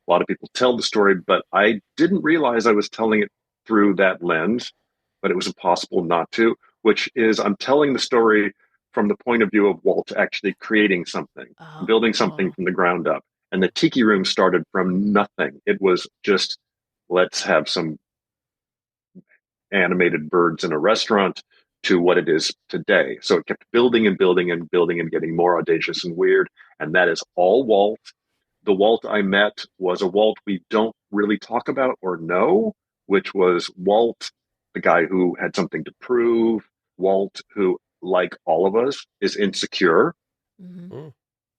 A lot of people tell the story, but I didn't realize I was telling it through that lens, but it was impossible not to, which is I'm telling the story from the point of view of Walt actually creating something, building something from the ground up. And the Tiki Room started from nothing. It was just, let's have some animated birds in a restaurant to what it is today. So it kept building and building and building and getting more audacious and weird. And that is all Walt. The Walt I met was a Walt we don't really talk about or know, which was Walt, the guy who had something to prove. Walt, who, like all of us, is insecure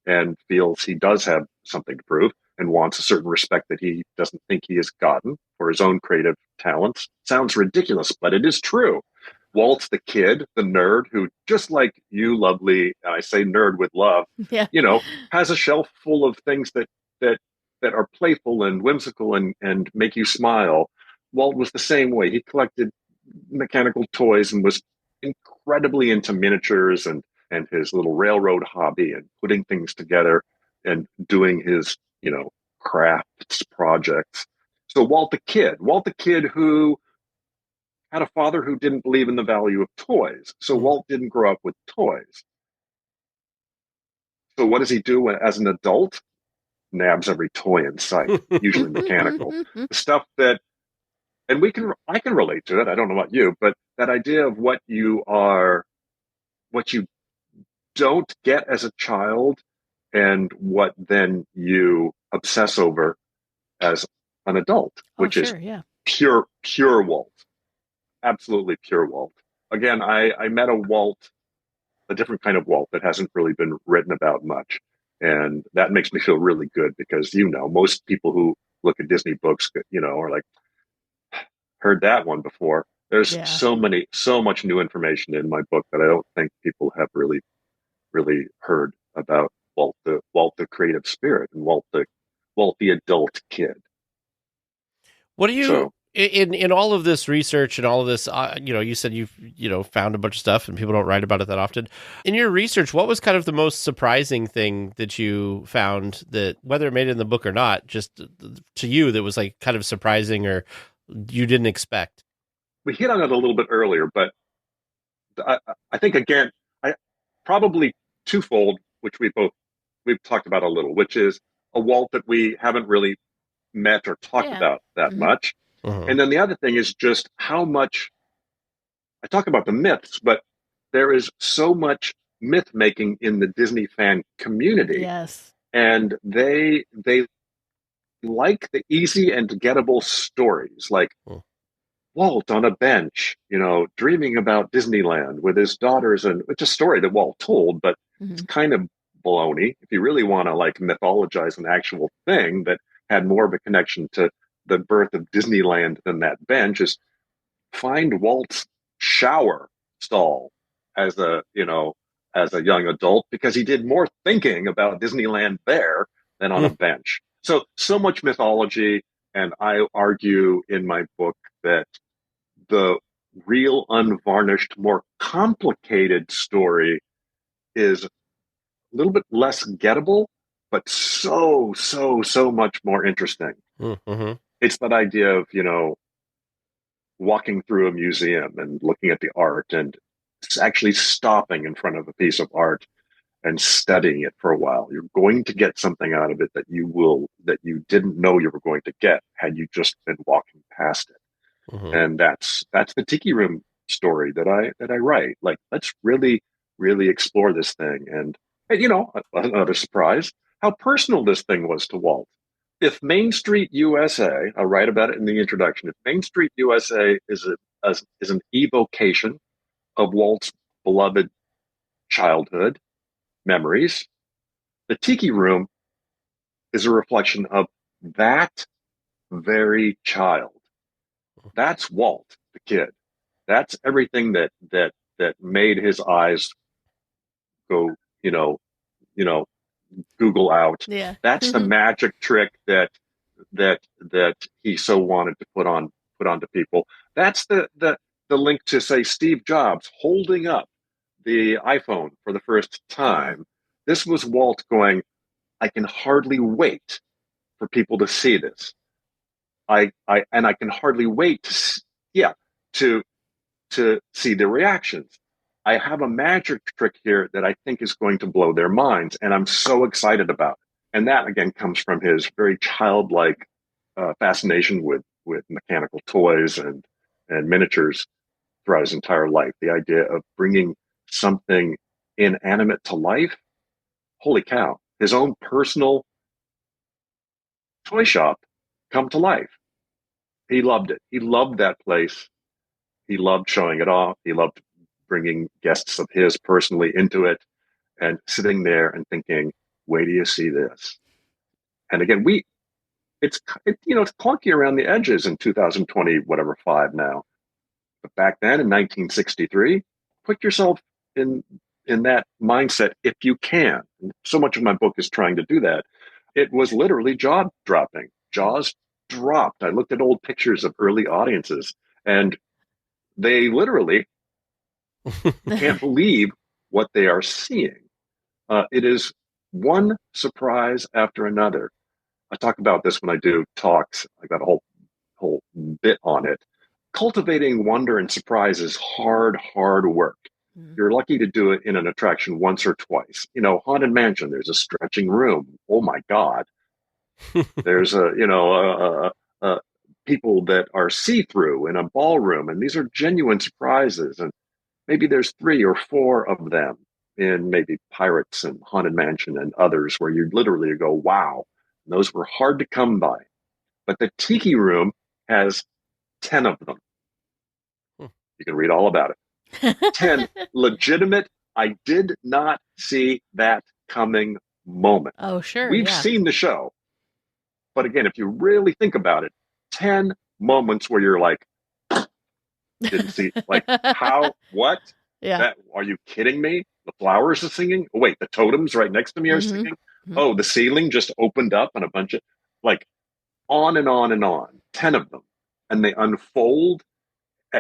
and feels he does have something to prove and wants a certain respect that he doesn't think he has gotten for his own creative talents. Sounds ridiculous, but it is true. Walt's the kid, the nerd, who, just like you, lovely, I say nerd with love, has a shelf full of things that are playful and whimsical and make you smile. Walt was the same way. He collected mechanical toys and was incredibly into miniatures and his little railroad hobby and putting things together and doing his, crafts projects. So Walt the kid who had a father who didn't believe in the value of toys. So Walt didn't grow up with toys. So what does he do as an adult? Nabs every toy in sight, usually mechanical. Stuff that, and I can relate to it. I don't know about you, but that idea of what you don't get as a child and what then you obsess over as an adult, which is pure Walt. Absolutely pure Walt. Again, I met a different kind of Walt that hasn't really been written about much. And that makes me feel really good because, most people who look at Disney books, are like, heard that one before. There's so much new information in my book that I don't think people have really, really heard about Walt the creative spirit and Walt the adult kid. What do you in all of this research and all of this? You said you've found a bunch of stuff and people don't write about it that often. In your research, what was kind of the most surprising thing that you found, that whether it made it in the book or not, just to you, that was like kind of surprising or you didn't expect? We hit on it a little bit earlier, but I think again, probably twofold, which we've talked about a little, which is a Walt that we haven't really met or talked about that much. And then the other thing is just how much I talk about the myths, but there is so much myth making in the Disney fan community. Yes. And they like the easy and gettable stories, like Walt on a bench, dreaming about Disneyland with his daughters. And it's a story that Walt told, but it's kind of baloney. If you really want to mythologize an actual thing that had more of a connection to the birth of Disneyland than that bench, is find Walt's shower stall as a young adult, because he did more thinking about Disneyland there than on a bench. So much mythology. And I argue in my book that the real, unvarnished, more complicated story is a little bit less gettable, but so much more interesting. Mm-hmm. It's that idea of, walking through a museum and looking at the art and actually stopping in front of a piece of art and studying it for a while. You're going to get something out of it that you didn't know you were going to get had you just been walking past it. Mm-hmm. And that's the Tiki Room story that I write. Like, let's really explore this thing. And another surprise, how personal this thing was to Walt. If Main Street USA, I'll write about it in the introduction. If Main Street USA is an evocation of Walt's beloved childhood memories, the Tiki Room is a reflection of that very child. That's Walt, the kid. That's everything that made his eyes go, Google out. Yeah. That's the magic trick that he so wanted to put onto people. That's the link to, say, Steve Jobs holding up the iPhone for the first time. This was Walt going, I can hardly wait for people to see this. I can hardly wait to see the reactions. I have a magic trick here that I think is going to blow their minds, and I'm so excited about it. And that, again, comes from his very childlike fascination with mechanical toys and miniatures throughout his entire life. The idea of bringing something inanimate to life. Holy cow. His own personal toy shop come to life. He loved it. He loved that place. He loved showing it off. He loved bringing guests of his personally into it and sitting there and thinking, wait till you see this. And again, it's clunky around the edges in 2025 now. But back then in 1963, put yourself in that mindset if you can. And so much of my book is trying to do that. It was literally jaw-dropping. Jaws dropped. I looked at old pictures of early audiences, and they literally can't believe what they are seeing. It is one surprise after another. I talk about this when I do talks. I got a whole bit on it. Cultivating wonder and surprise is hard work. Mm-hmm. You're lucky to do it in an attraction once or twice. Haunted Mansion, there's a stretching room. Oh my God. There's people that are see-through in a ballroom, and these are genuine surprises. And maybe there's 3 or 4 of them in maybe Pirates and Haunted Mansion and others where you literally go, wow. And those were hard to come by. But the Tiki Room has 10 of them. You can read all about it. 10 legitimate, I did not see that coming moment. Oh, sure. We've seen the show. But again, if you really think about it, 10 moments where you're like, didn't see, like, how, what? Yeah. Are you kidding me? The flowers are singing? Oh, wait, the totems right next to me are singing? Mm-hmm. Oh, the ceiling just opened up and a bunch of, like, on and on and on. 10 of them. And they unfold.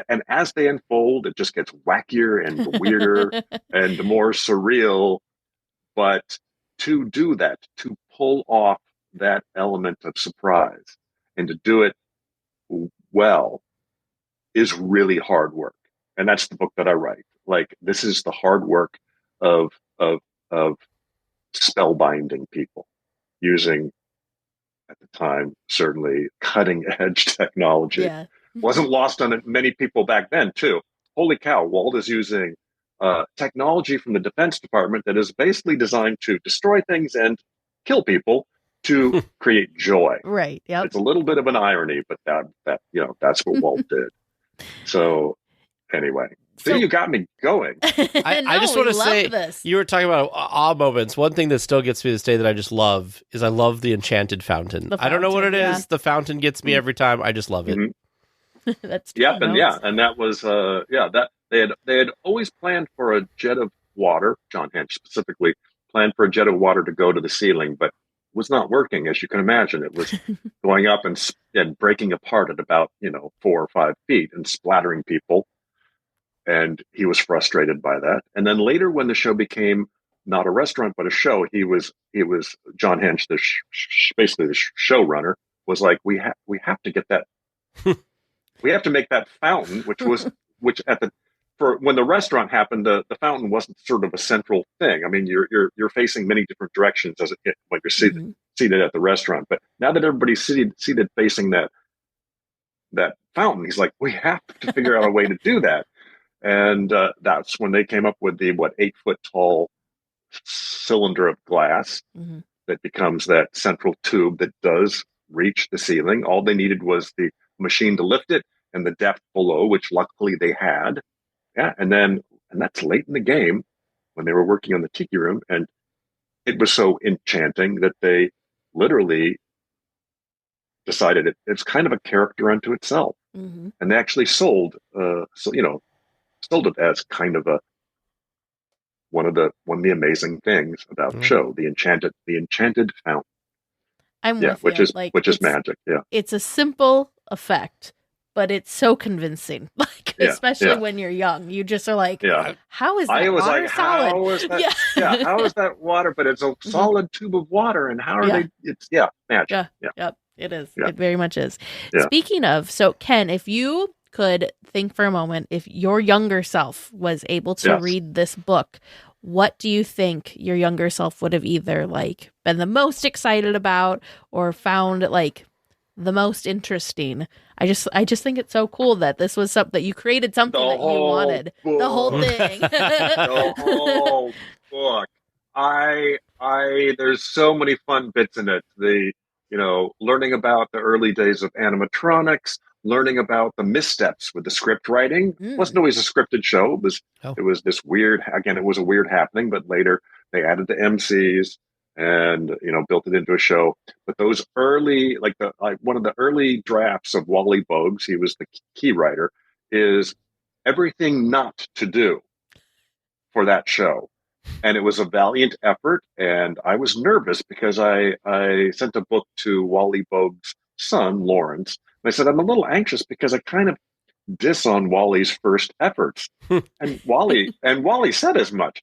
And as they unfold, it just gets wackier and weirder and more surreal. But to do that, to pull off that element of surprise and to do it well is really hard work. And that's the book that I write. Like, this is the hard work of spellbinding people using, at the time, certainly cutting edge technology. Yeah. Wasn't lost on many people back then, too. Holy cow, Walt is using technology from the Defense Department that is basically designed to destroy things and kill people to create joy. Right. Yep. It's a little bit of an irony, but that's what Walt did. So anyway, so you got me going. I just want to say, this. You were talking about awe moments. One thing that still gets me to this day that I just love is I love the Enchanted fountain. I don't know what it is. The fountain gets me every time. I just love it. Mm-hmm. That's and that was They had always planned for a jet of water. John Hench specifically planned for a jet of water to go to the ceiling, but was not working, as you can imagine. It was going up and breaking apart at about 4 or 5 feet and splattering people. And he was frustrated by that. And then later, when the show became not a restaurant but a show, he was John Hench, basically the showrunner, was like, we have to get that. We have to make that fountain, which for when the restaurant happened, the fountain wasn't sort of a central thing. I mean, you're facing many different directions when you're seated at the restaurant. But now that everybody's seated facing that fountain, he's like, we have to figure out a way to do that. And that's when they came up with the 8-foot tall cylinder of glass that becomes that central tube that does reach the ceiling. All they needed was the machine to lift it and the depth below, which luckily they had. Yeah, and that's late in the game when they were working on the Tiki Room, and it was so enchanting that they literally decided it's kind of a character unto itself, and they actually sold it as kind of one of the amazing things about the show, the Enchanted fountain. I'm with which you. Which is magic. Yeah, it's a simple effect, but it's so convincing. Especially when you're young, you just are like, how is that water solid? How is that, how is that water? But it's a solid tube of water, and how are they? It's magic. Yep, it is. Yeah. It very much is. Yeah. Speaking of, so Ken, if you could think for a moment, if your younger self was able to read this book, what do you think your younger self would have either been the most excited about or found the most interesting? I just think it's so cool that this was something that you created, something that you wanted. Book. The whole thing. The whole book. There's so many fun bits in it. Learning about the early days of animatronics, learning about the missteps with the script writing. It wasn't always a scripted show. It was this weird, again, it was a weird happening, but later they added the MCs and built it into a show. But those early, one of the early drafts of Wally Bogues, he was the key writer, is everything not to do for that show. And it was a valiant effort, and I was nervous because I sent a book to Wally Bogues' son, Lawrence. And I said, I'm a little anxious because I kind of diss on Wally's first efforts. and Wally said as much.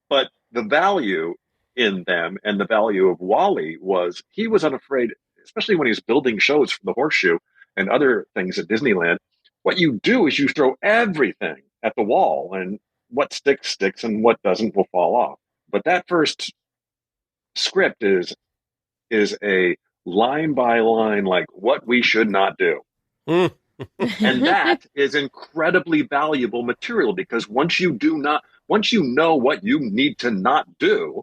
But the value in them and the value of Wally was he was unafraid, especially when he was building shows for the Horseshoe and other things at Disneyland. What you do is you throw everything at the wall, and what sticks, and what doesn't will fall off. But that first script is a line by line, what we should not do. And that is incredibly valuable material, because once you know what you need to not do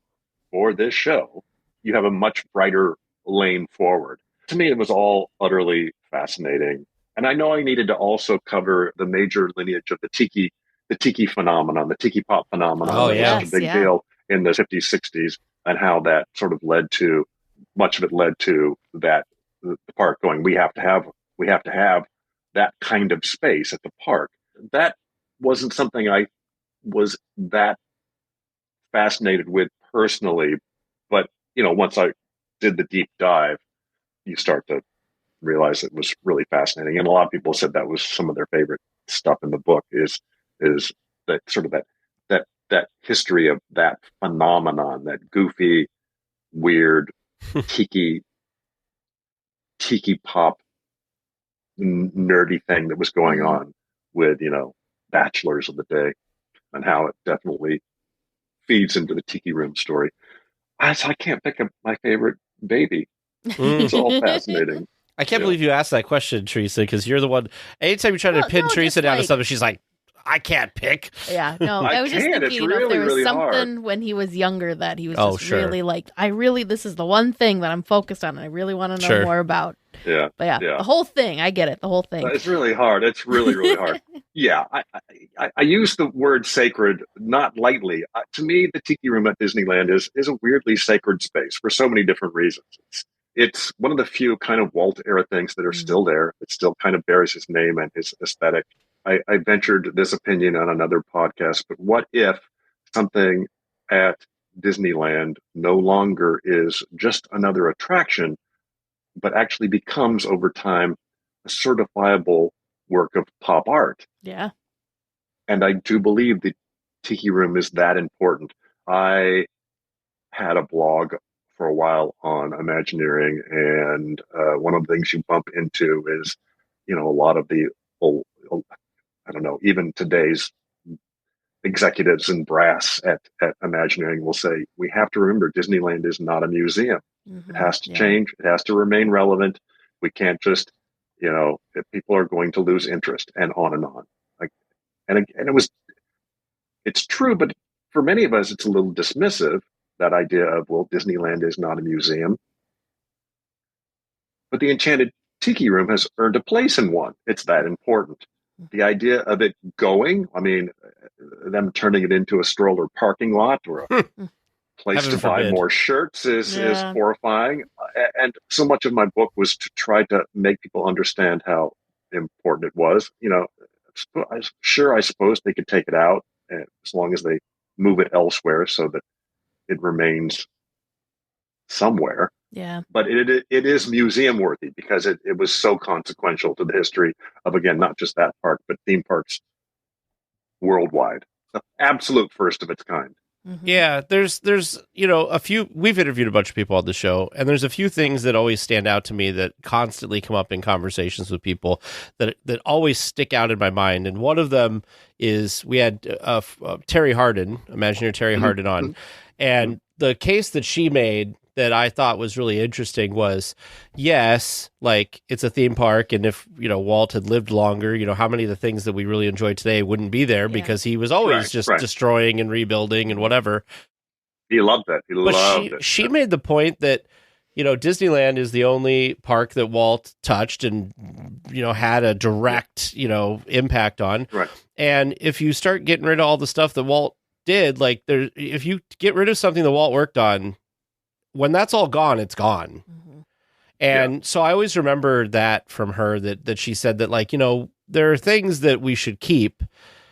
for this show, you have a much brighter lane forward. To me, it was all utterly fascinating. And I know I needed to also cover the major lineage of the Tiki phenomenon, the Tiki pop phenomenon. Oh, yeah. It was a big deal in the 50s, 60s, and how that sort of much of it led to that the park going, we have to have that kind of space at the park. That wasn't something I was that fascinated with personally, but once I did the deep dive, you start to realize it was really fascinating. And a lot of people said that was some of their favorite stuff in the book is that sort of that history of that phenomenon, that goofy, weird tiki pop nerdy thing that was going on with bachelors of the day, and how it definitely feeds into the Tiki Room story. I can't pick my favorite baby. It's all fascinating. I can't believe you asked that question, Teresa, because you're the one. Anytime you try to pin Teresa down to something, she's like, I can't pick. Yeah, no, I was just thinking, if there was something when he was younger that he was really this is the one thing that I'm focused on and I really want to know more about. Yeah. But the whole thing, I get it, the whole thing. It's really hard. It's really, really hard. Yeah, I use the word sacred not lightly. To me, the Tiki Room at Disneyland is a weirdly sacred space for so many different reasons. It's one of the few kind of Walt era things that are still there. It still kind of bears his name and his aesthetic. I ventured this opinion on another podcast, but what if something at Disneyland no longer is just another attraction, but actually becomes over time a certifiable work of pop art? Yeah. And I do believe the Tiki Room is that important. I had a blog for a while on Imagineering, and one of the things you bump into is, a lot of the old, I don't know, even today's executives and brass at Imagineering will say, we have to remember Disneyland is not a museum. It has to change. It has to remain relevant. We can't just, if people are going to lose interest, and on and on. And it's true, but for many of us, it's a little dismissive, that idea of, well, Disneyland is not a museum. But the Enchanted Tiki Room has earned a place in one. It's that important. The idea of it going, them turning it into a stroller parking lot or a place to buy more shirts is horrifying. And so much of my book was to try to make people understand how important it was. I suppose they could take it out as long as they move it elsewhere so that it remains somewhere. Yeah. But it is museum worthy because it was so consequential to the history of, again, not just that park, but theme parks worldwide. The absolute first of its kind. Mm-hmm. Yeah, there's a few, we've interviewed a bunch of people on the show, and there's a few things that always stand out to me that constantly come up in conversations with people that always stick out in my mind. And one of them is we had Terry Hardin, Imagineer Terry Hardin on, and the case that she made that I thought was really interesting was, yes, like it's a theme park, and if Walt had lived longer, how many of the things that we really enjoy today wouldn't be there because he was always destroying and rebuilding and whatever. He loved that. She made the point that Disneyland is the only park that Walt touched and had a direct impact on. Right. And if you start getting rid of all the stuff that Walt did, if you get rid of something that Walt worked on, when that's all gone, it's gone. Mm-hmm. And so I always remember that from her, that she said that, there are things that we should keep.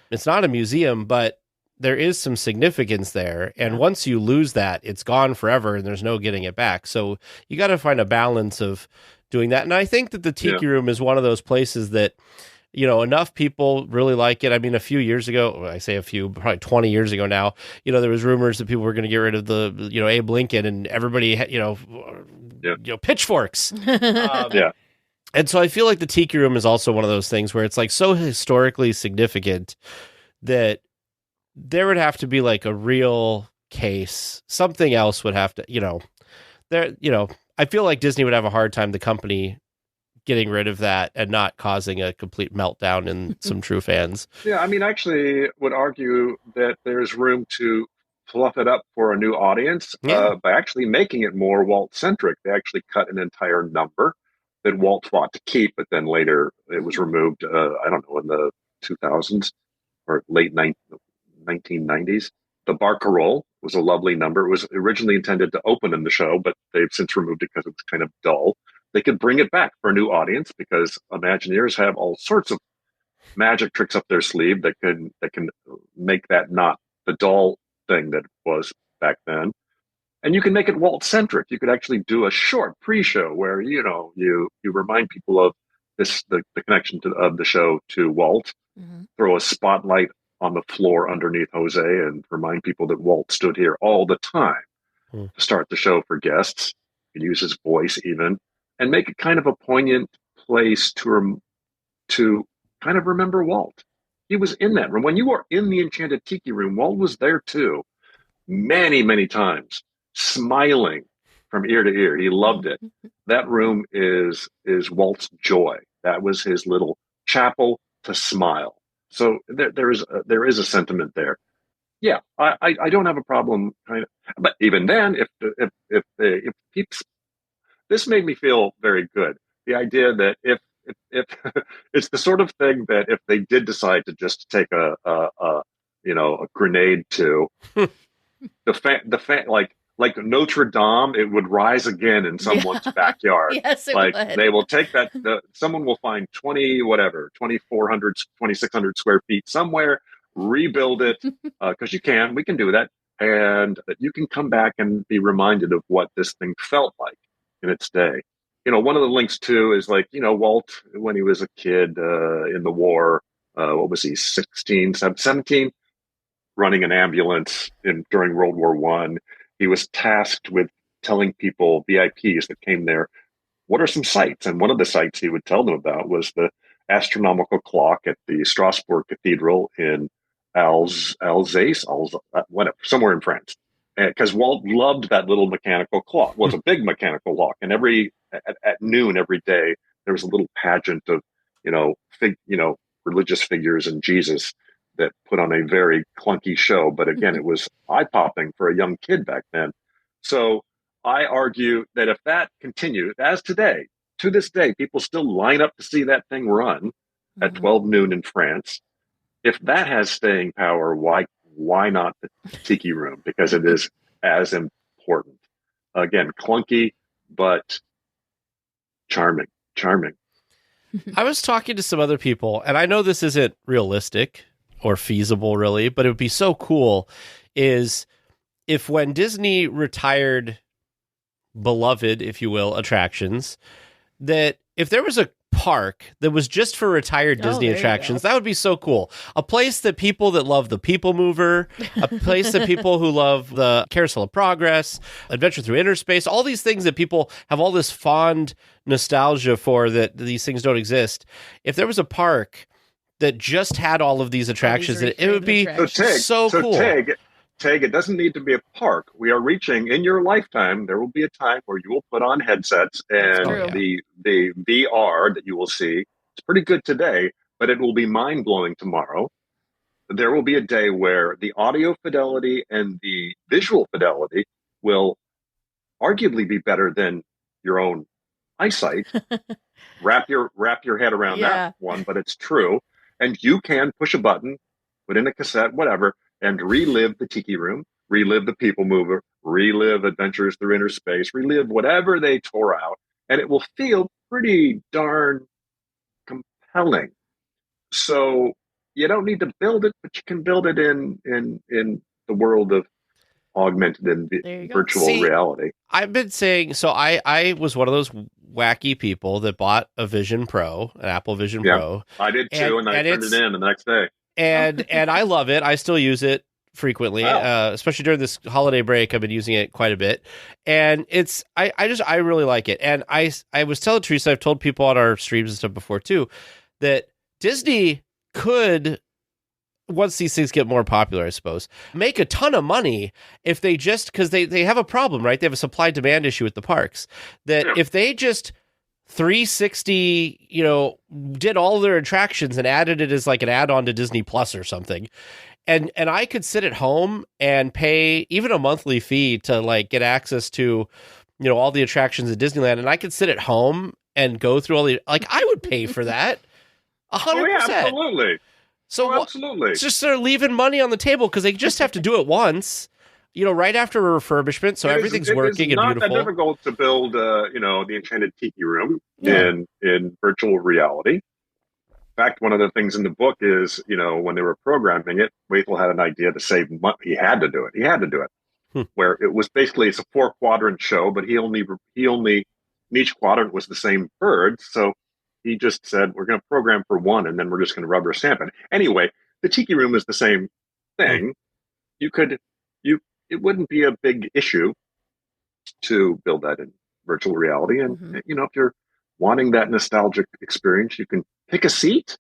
It's not a museum, but there is some significance there. And once you lose that, it's gone forever and there's no getting it back. So you got to find a balance of doing that. And I think that the Tiki Room is one of those places that, enough people really like it. I mean, a few years ago, I say a few, probably 20 years ago now, there was rumors that people were going to get rid of the, Abe Lincoln, and everybody, pitchforks. And so I feel like the Tiki Room is also one of those things where it's so historically significant that there would have to be a real case. Something else would have to, I feel like Disney would have a hard time, the company, getting rid of that and not causing a complete meltdown in some true fans. Yeah, I mean, actually would argue that there's room to fluff it up for a new audience by actually making it more Walt-centric. They actually cut an entire number that Walt fought to keep, but then later it was removed, I don't know, in the 2000s or late 1990s. The Barcarolle was a lovely number. It was originally intended to open in the show, but they've since removed it because it was kind of dull. They could bring it back for a new audience because Imagineers have all sorts of magic tricks up their sleeve that can make that not the dull thing that it was back then. And you can make it Walt-centric. You could actually do a short pre-show where you remind people of the connection of the show to Walt. Mm-hmm. Throw a spotlight on the floor underneath Jose and remind people that Walt stood here all the time to start the show for guests. You can use his voice even. And make it kind of a poignant place to kind of remember Walt. He was in that room. When you were in the Enchanted Tiki Room, Walt was there too, many, many times, smiling from ear to ear. He loved it. That room is Walt's joy. That was his little chapel to smile. So there is a sentiment there. Yeah, I don't have a problem. But even then, if people. This made me feel very good. The idea that if it's the sort of thing that if they did decide to just take a grenade to the fan, like like Notre Dame, it would rise again in someone's backyard. Yes, it like would. they will take that. Someone will find 2,400, 2,600 square feet somewhere, rebuild it because we can do that, and you can come back and be reminded of what this thing felt like in its day. One of the links too is like, Walt, when he was a kid in the war, what was he, 16, 17, running an ambulance during World War I. He was tasked with telling people, VIPs that came there, what are some sights? And one of the sights he would tell them about was the astronomical clock at the Strasbourg Cathedral in Alsace, whatever, somewhere in France. Because Walt loved that little mechanical clock. Well, it's a big mechanical clock, and at noon every day there was a little pageant of religious figures and Jesus that put on a very clunky show. But again, it was eye popping for a young kid back then. So I argue that if that continues, as today, to this day, people still line up to see that thing run at 12 noon in France. If that has staying power, why not the Tiki Room? Because it is as important. Again, clunky, but charming. I was talking to some other people, and I know this isn't realistic or feasible really, but it would be so cool is if when Disney retired beloved, if you will, attractions, that if there was a park that was just for retired Disney attractions, that would be so cool. A place that people that love the People Mover, a place that people who love the Carousel of Progress, Adventure Through Inner Space, all these things that people have all this fond nostalgia for, that these things don't exist. If there was a park that just had all of these attractions, it would be so cool. Tag, it doesn't need to be a park. We are reaching, in your lifetime, there will be a time where you will put on headsets, and the VR that you will see, it's pretty good today, but it will be mind-blowing tomorrow. There will be a day where the audio fidelity and the visual fidelity will arguably be better than your own eyesight. Wrap your head around that one, but it's true. And you can push a button, put in a cassette, whatever, and relive the Tiki Room, relive the People Mover, relive Adventures Through Inner Space, relive whatever they tore out, and it will feel pretty darn compelling. So you don't need to build it, but you can build it in the world of augmented and virtual reality. I've been saying, so I was one of those wacky people that bought a Vision Pro, an Apple Vision Pro. I did too, and I turned it in the next day. And I love it. I still use it frequently, especially during this holiday break. I've been using it quite a bit, and I really like it. And I was telling Teresa, I've told people on our streams and stuff before too, that Disney could, once these things get more popular, I suppose, make a ton of money if they just, because they have a problem, right? They have a supply-demand issue with the parks, that if they just 360, did all their attractions and added it as like an add-on to Disney Plus or something, and I could sit at home and pay even a monthly fee to like get access to, all the attractions at Disneyland, and I could sit at home and go through all the, like, I would pay for that 100%. Oh, yeah, absolutely. So absolutely. It's just they're leaving money on the table because they just have to do it once, right after a refarbishment. So everything's working and beautiful. It's not that difficult to build, the Enchanted Tiki Room in virtual reality. In fact, one of the things in the book is, when they were programming it, Waithel had an idea to save money. He had to do it. Where it was basically, it's a 4-quadrant show, but he only in each quadrant was the same bird. So he just said, we're going to program for one, and then we're just going to rubber stamp it. Anyway, the Tiki Room is the same thing. It wouldn't be a big issue to build that in virtual reality. And, if you're wanting that nostalgic experience, you can pick a seat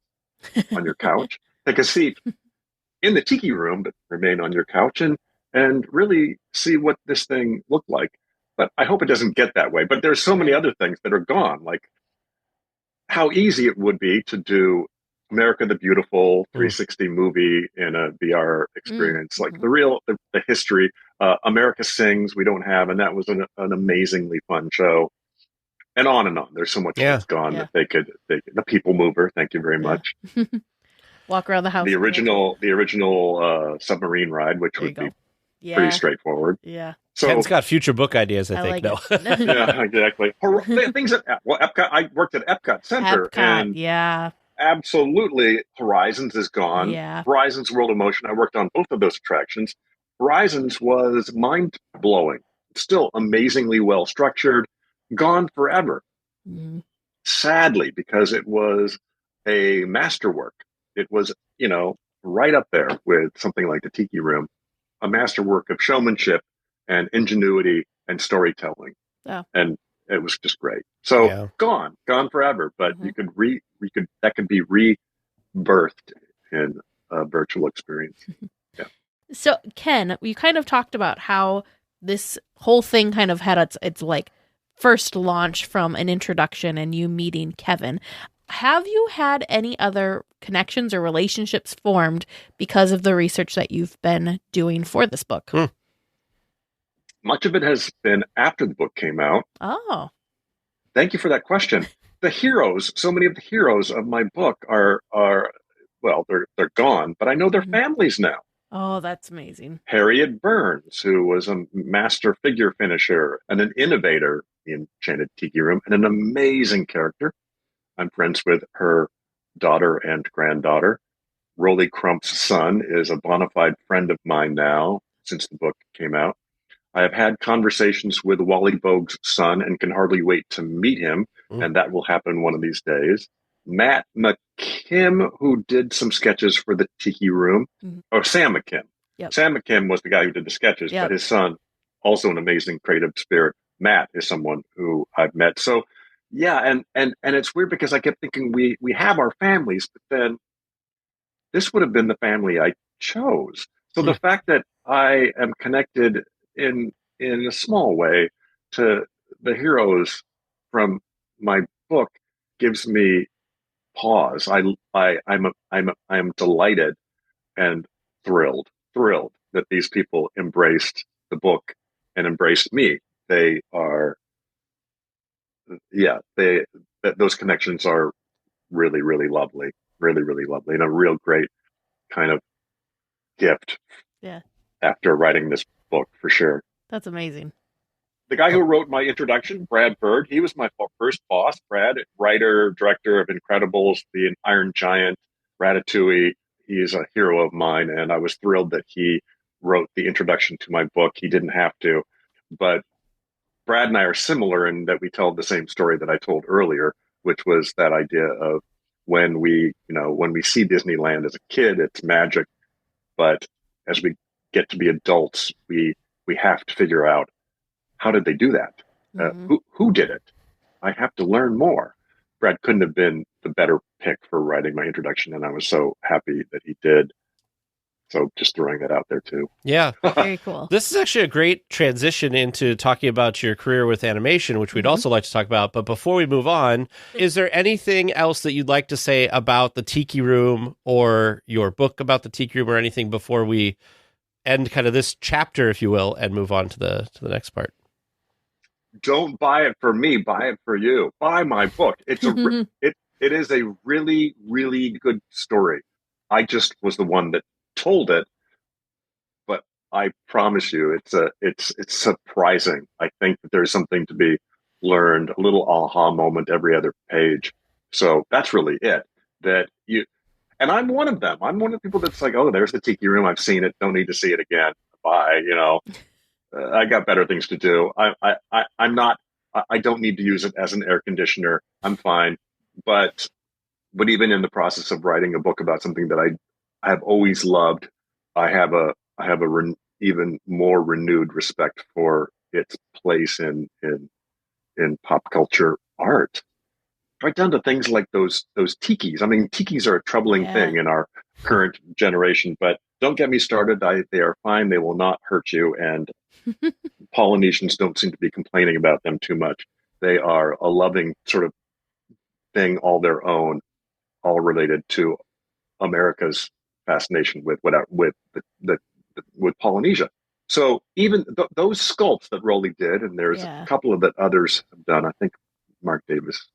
on your couch, pick a seat in the Tiki Room, but remain on your couch and really see what this thing looked like. But I hope it doesn't get that way. But there's so many other things that are gone, like how easy it would be to do America the Beautiful 360 movie in a VR experience, like the history. America Sings, we don't have, and that was an amazingly fun show. And on and on. There's so much that's gone that they could. The People Mover, thank you very much. Walk around the house. The original submarine ride, which would be pretty straightforward. Yeah. So Ken's got future book ideas, I think. like No. yeah, exactly. Things at Epcot. I worked at Epcot Center, and yeah. absolutely, Horizons is gone. Yeah. Horizons World of Motion. I worked on both of those attractions. Horizons was mind blowing. Still amazingly well structured. Gone forever. Mm-hmm. Sadly, because it was a masterwork. It was, right up there with something like the Tiki Room, a masterwork of showmanship and ingenuity and storytelling. Oh. And it was just great. So Yeah. gone forever, but Mm-hmm. that could be rebirthed in a virtual experience. Yeah. So, Ken, you kind of talked about how this whole thing kind of had its like first launch from an introduction and you meeting Kevin. Have you had any other connections or relationships formed because of the research that you've been doing for this book? Much of it has been after the book came out. Oh. Thank you for that question. The heroes, so many of the heroes of my book are well, they're gone, but I know their families now. Oh, that's amazing. Harriet Burns, who was a master figure finisher and an innovator in Enchanted Tiki Room and an amazing character. I'm friends with her daughter and granddaughter. Rolly Crump's son is a bona fide friend of mine now since the book came out. I have had conversations with Wally Vogue's son and can hardly wait to meet him, and that will happen one of these days. Matt McKim, who did some sketches for the Tiki Room, or Sam McKim. Yep. Sam McKim was the guy who did the sketches, Yep. but his son, also an amazing creative spirit. Matt is someone who I've met. So, yeah, and it's weird because I kept thinking we have our families, but then this would have been the family I chose. So the fact that I am connected in a small way to the heroes from my book gives me pause. I'm delighted and thrilled that these people embraced the book and embraced me. They are, those connections are really, really lovely, and a real great kind of gift. Yeah. After writing this book, for sure. That's amazing. The guy who wrote my introduction, Brad Bird, he was my first boss. Brad, writer, director of Incredibles, The Iron Giant, Ratatouille. He is a hero of mine, and I was thrilled that he wrote the introduction to my book. He didn't have to, but Brad and I are similar in that we tell the same story that I told earlier, which was that idea of when we see Disneyland as a kid, it's magic, but as we get to be adults, we have to figure out, how did they do that? Who did it? I have to learn more. Brad couldn't have been the better pick for writing my introduction, and I was so happy that he did. So just throwing that out there too. Yeah. Very cool. This is actually a great transition into talking about your career with animation, which we'd also like to talk about. But before we move on, is there anything else that you'd like to say about the Tiki Room or your book about the Tiki Room or anything before we end kind of this chapter, if you will, and move on to the next part? Don't buy it for me. Buy it for you. Buy my book. It's it is a really, really good story. I just was the one that told it, but I promise you, it's surprising. I think that there's something to be learned, a little aha moment every other page. So that's really it. And I'm one of them. I'm one of the people that's like, oh, there's the Tiki Room. I've seen it. Don't need to see it again. Bye. I got better things to do. I'm not. I don't need to use it as an air conditioner. I'm fine. But even in the process of writing a book about something that I have always loved, I have even more renewed respect for its place in pop culture art. Right down to things like those tikis. I mean, tikis are a troubling thing in our current generation, but don't get me started. They are fine. They will not hurt you. And Polynesians don't seem to be complaining about them too much. They are a loving sort of thing all their own, all related to America's fascination with Polynesia. So even those sculpts that Rolly did, and there's a couple of that others have done, I think Mark Davis,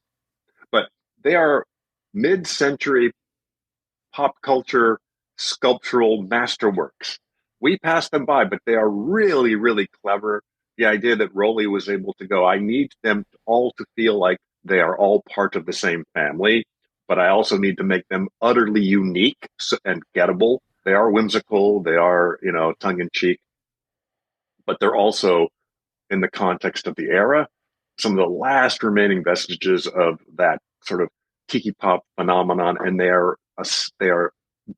but they are mid-century pop culture sculptural masterworks we pass them by, but they are really, really clever. The idea that Rolly was able to go, I need them all to feel like they are all part of the same family, but I also need to make them utterly unique and gettable. They are whimsical. They are, tongue in cheek, but they're also, in the context of the era, some of the last remaining vestiges of that sort of tiki pop phenomenon. And they are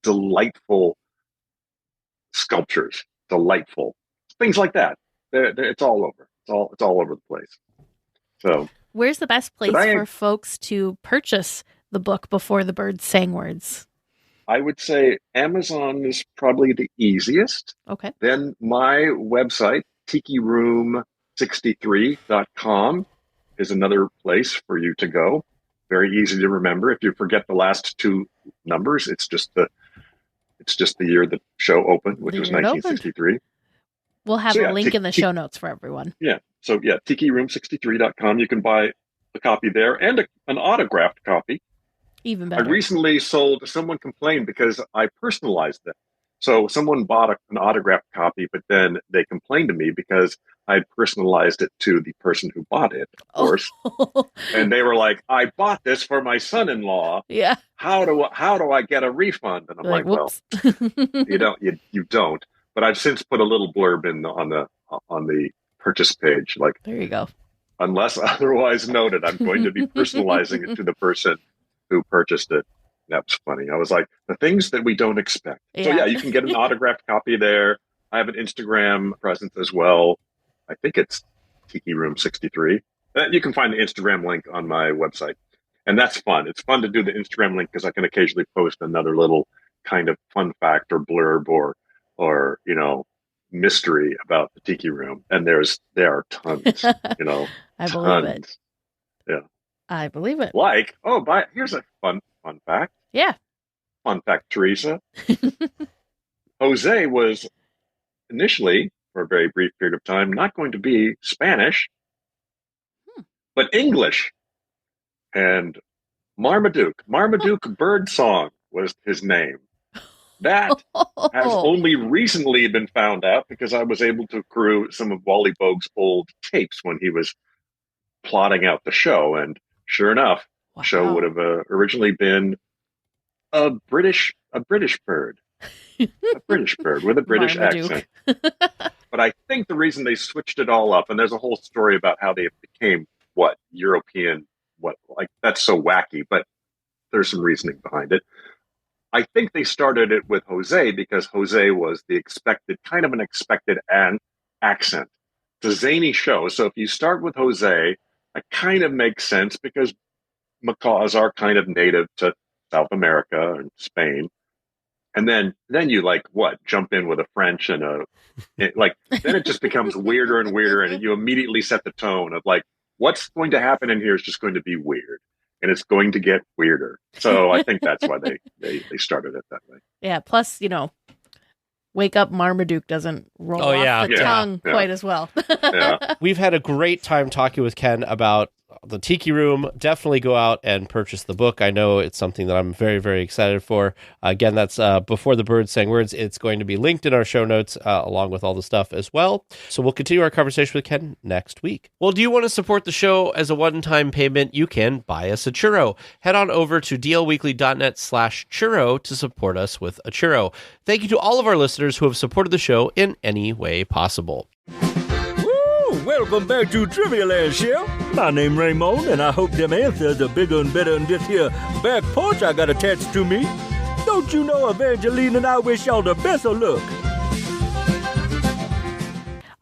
delightful sculptures, delightful things like that. It's all over. It's all over the place. So, where's the best place for folks to purchase the book Before the Birds Sang Words? I would say Amazon is probably the easiest. Okay. Then my website, tikiroom63.com, is another place for you to go. Very easy to remember. If you forget the last two numbers, it's just the year the show opened, which was 1963. We'll have a link in the show notes for everyone. Yeah. So tikiroom63.com. You can buy a copy there and an autographed copy. Even better. I recently someone complained because I personalized them. So someone bought an autographed copy, but then they complained to me because I had personalized it to the person who bought it, of course. And they were like, I bought this for my son-in-law. Yeah. How do I get a refund? And I'm like, well, you don't. But I've since put a little blurb on the purchase page. Like, there you go. Unless otherwise noted, I'm going to be personalizing it to the person who purchased it. That was funny. I was like, the things that we don't expect. Yeah. So you can get an autographed copy there. I have an Instagram presence as well. I think it's Tiki Room 63. You can find the Instagram link on my website. And that's fun. It's fun to do the Instagram link because I can occasionally post another little kind of fun fact or blurb or mystery about the Tiki Room. And there are tons, I believe it. Yeah. I believe it. Here's a fun fact. Yeah. Fun fact, Teresa. Jose was initially, for a very brief period of time, not going to be Spanish, but English. And Marmaduke Birdsong was his name. That has only recently been found out because I was able to accrue some of Wally Bogue's old tapes when he was plotting out the show. And sure enough, the show would have originally been a British bird. A British bird with a British accent. But I think the reason they switched it all up, and there's a whole story about how they became European, that's so wacky, but there's some reasoning behind it. I think they started it with Jose because Jose was an expected accent. It's a zany show. So if you start with Jose, it kind of makes sense because macaws are kind of native to South America and Spain. And then you jump in with a French and then it just becomes weirder and weirder. And you immediately set the tone of what's going to happen in here is just going to be weird. And it's going to get weirder. So I think that's why they started it that way. Yeah. Plus, Wake Up Marmaduke doesn't roll off the tongue quite as well. Yeah. We've had a great time talking with Ken about the Tiki Room. Definitely go out and purchase the book. I know it's something that I'm very, very excited for. Again, that's Before the Birds Sang Words. It's going to be linked in our show notes along with all the stuff as well. So we'll continue our conversation with Ken next week. Well, do you want to support the show as a one-time payment? You can buy us a churro. Head on over to dlweekly.net/churro to support us with a churro. Thank you to all of our listeners who have supported the show in any way possible. Welcome back to Trivia Land, Chef. My name Raymond, and I hope them answers are bigger and better than this here back porch I got attached to me. Don't you know Evangeline and I wish y'all the best of luck.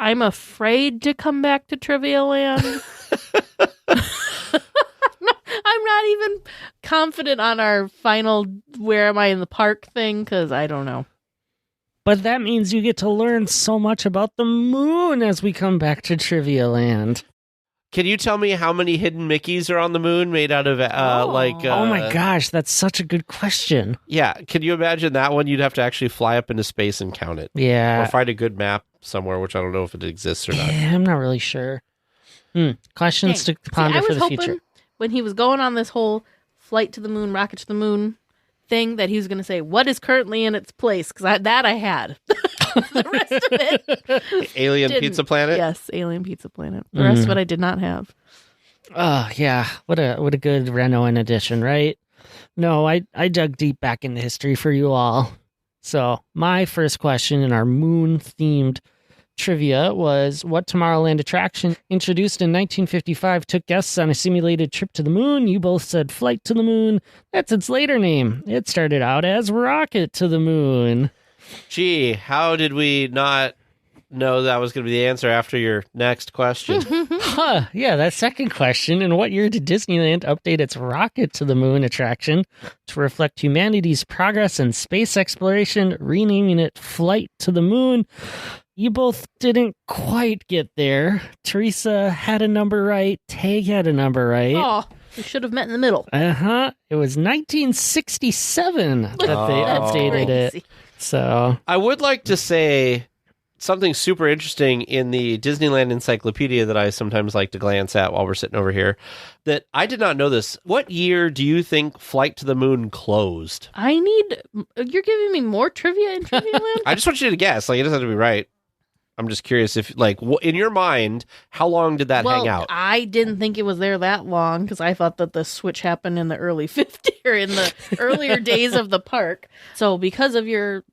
I'm afraid to come back to Trivia Land. I'm not even confident on our final where am I in the park thing, because I don't know. But that means you get to learn so much about the moon as we come back to Trivia Land. Can you tell me how many hidden Mickeys are on the moon made out of oh my gosh, that's such a good question. Yeah, can you imagine that one? You'd have to actually fly up into space and count it. Yeah. Or find a good map somewhere, which I don't know if it exists or not. Yeah, I'm not really sure. Questions to ponder for the future. When he was going on this whole flight to the moon, rocket to the moon thing, that he was going to say, what is currently in its place? Because that I had. The rest of it. Alien didn't. Pizza Planet? Yes, Alien Pizza Planet. The rest of it I did not have. Oh, yeah. What a good Renoan edition, right? No, I dug deep back into history for you all. So my first question in our moon-themed trivia was, what Tomorrowland attraction introduced in 1955 took guests on a simulated trip to the moon? You both said Flight to the Moon. That's its later name. It started out as Rocket to the Moon. Gee, how did we not know that was going to be the answer after your next question? Yeah, that second question. In what year did Disneyland update its Rocket to the Moon attraction to reflect humanity's progress in space exploration, renaming it Flight to the Moon? You both didn't quite get there. Teresa had a number right. Tag had a number right. Oh, we should have met in the middle. Uh-huh. It was 1967 that they updated it. So I would like to say something super interesting in the Disneyland Encyclopedia that I sometimes like to glance at while we're sitting over here, that I did not know this. What year do you think Flight to the Moon closed? You're giving me more trivia in Trivia Land? I just want you to guess. Like, it doesn't have to be right. I'm just curious if, like, in your mind, how long did that hang out? I didn't think it was there that long because I thought that the switch happened in the early 50s or in the earlier days of the park. So because of your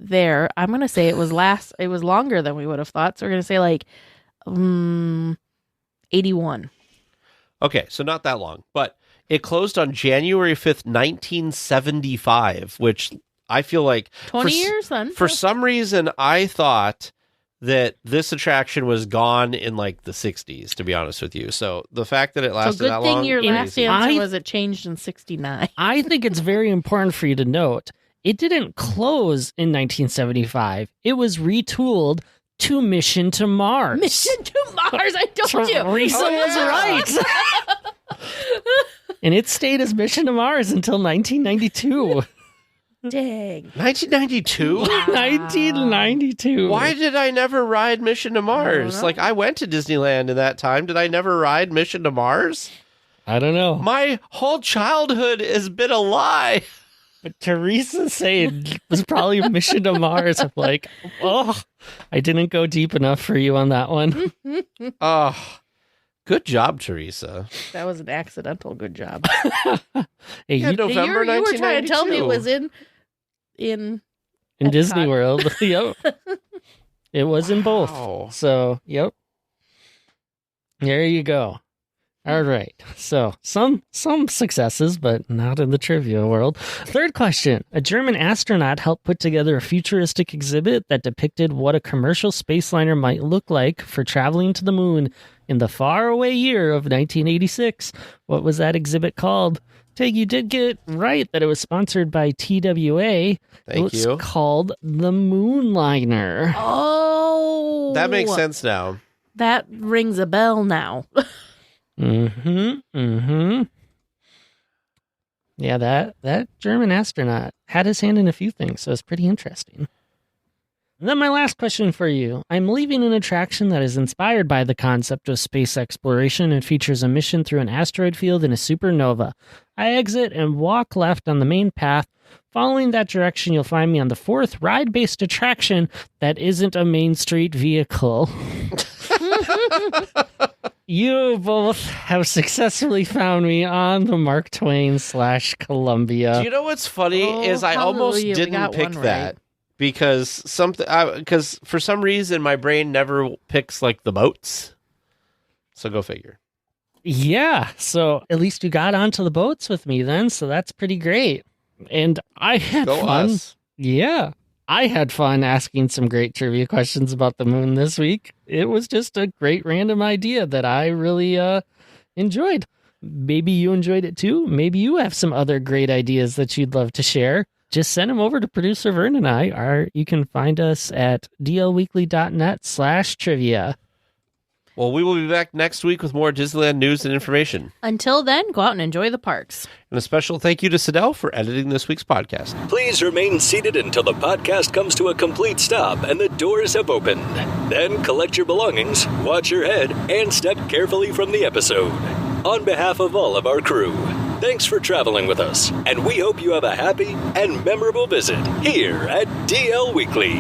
there, I'm going to say it was longer than we would have thought. So we're going to say like 81. Okay, so not that long, but it closed on January 5th, 1975, which I feel like 20 years then. For some reason, I thought that this attraction was gone in like the 60s, to be honest with you. So the fact that it lasted that long. Good thing your last crazy. answer was it changed in 69. I think it's very important for you to note, it didn't close in 1975. It was retooled to Mission to Mars. Mission to Mars, I told you. Teresa was right. And it stayed as Mission to Mars until 1992. Dang. 1992? 1992. Why did I never ride Mission to Mars? Like, I went to Disneyland in that time. Did I never ride Mission to Mars? I don't know. My whole childhood has been a lie. But Teresa saying it was probably Mission to Mars. I'm like, oh, I didn't go deep enough for you on that one. Oh, good job, Teresa. That was an accidental good job. Hey, November 1992. You were trying to tell me it was in Disney World. Yep. It was in both. Wow. So, yep. There you go. All right. So, some successes, but not in the trivia world. Third question. A German astronaut helped put together a futuristic exhibit that depicted what a commercial spaceliner might look like for traveling to the moon in the faraway year of 1986. What was that exhibit called? Tig, you did get right that it was sponsored by TWA. Thank you. It's called the Moonliner. Oh. That makes sense now. That rings a bell now. Yeah, that German astronaut had his hand in a few things, so it's pretty interesting. And then my last question for you. I'm leaving an attraction that is inspired by the concept of space exploration and features a mission through an asteroid field in a supernova. I exit and walk left on the main path. Following that direction, you'll find me on the fourth ride-based attraction that isn't a Main Street vehicle. You both have successily found me on the Mark Twain / Columbia. Do you know what's funny is I almost didn't pick that. Right. Because for some reason my brain never picks like the boats. So go figure. Yeah, so at least you got onto the boats with me then, so that's pretty great. And I had fun. Us. Yeah, I had fun asking some great trivia questions about the moon this week. It was just a great random idea that I really enjoyed. Maybe you enjoyed it too. Maybe you have some other great ideas that you'd love to share. Just send them over to producer Vern and I. You can find us at dlweekly.net/trivia. Well, we will be back next week with more Disneyland news and information. Until then, go out and enjoy the parks. And a special thank you to Sidel for editing this week's podcast. Please remain seated until the podcast comes to a complete stop and the doors have opened. Then collect your belongings, watch your head, and step carefully from the episode. On behalf of all of our crew, thanks for traveling with us, and we hope you have a happy and memorable visit here at DL Weekly.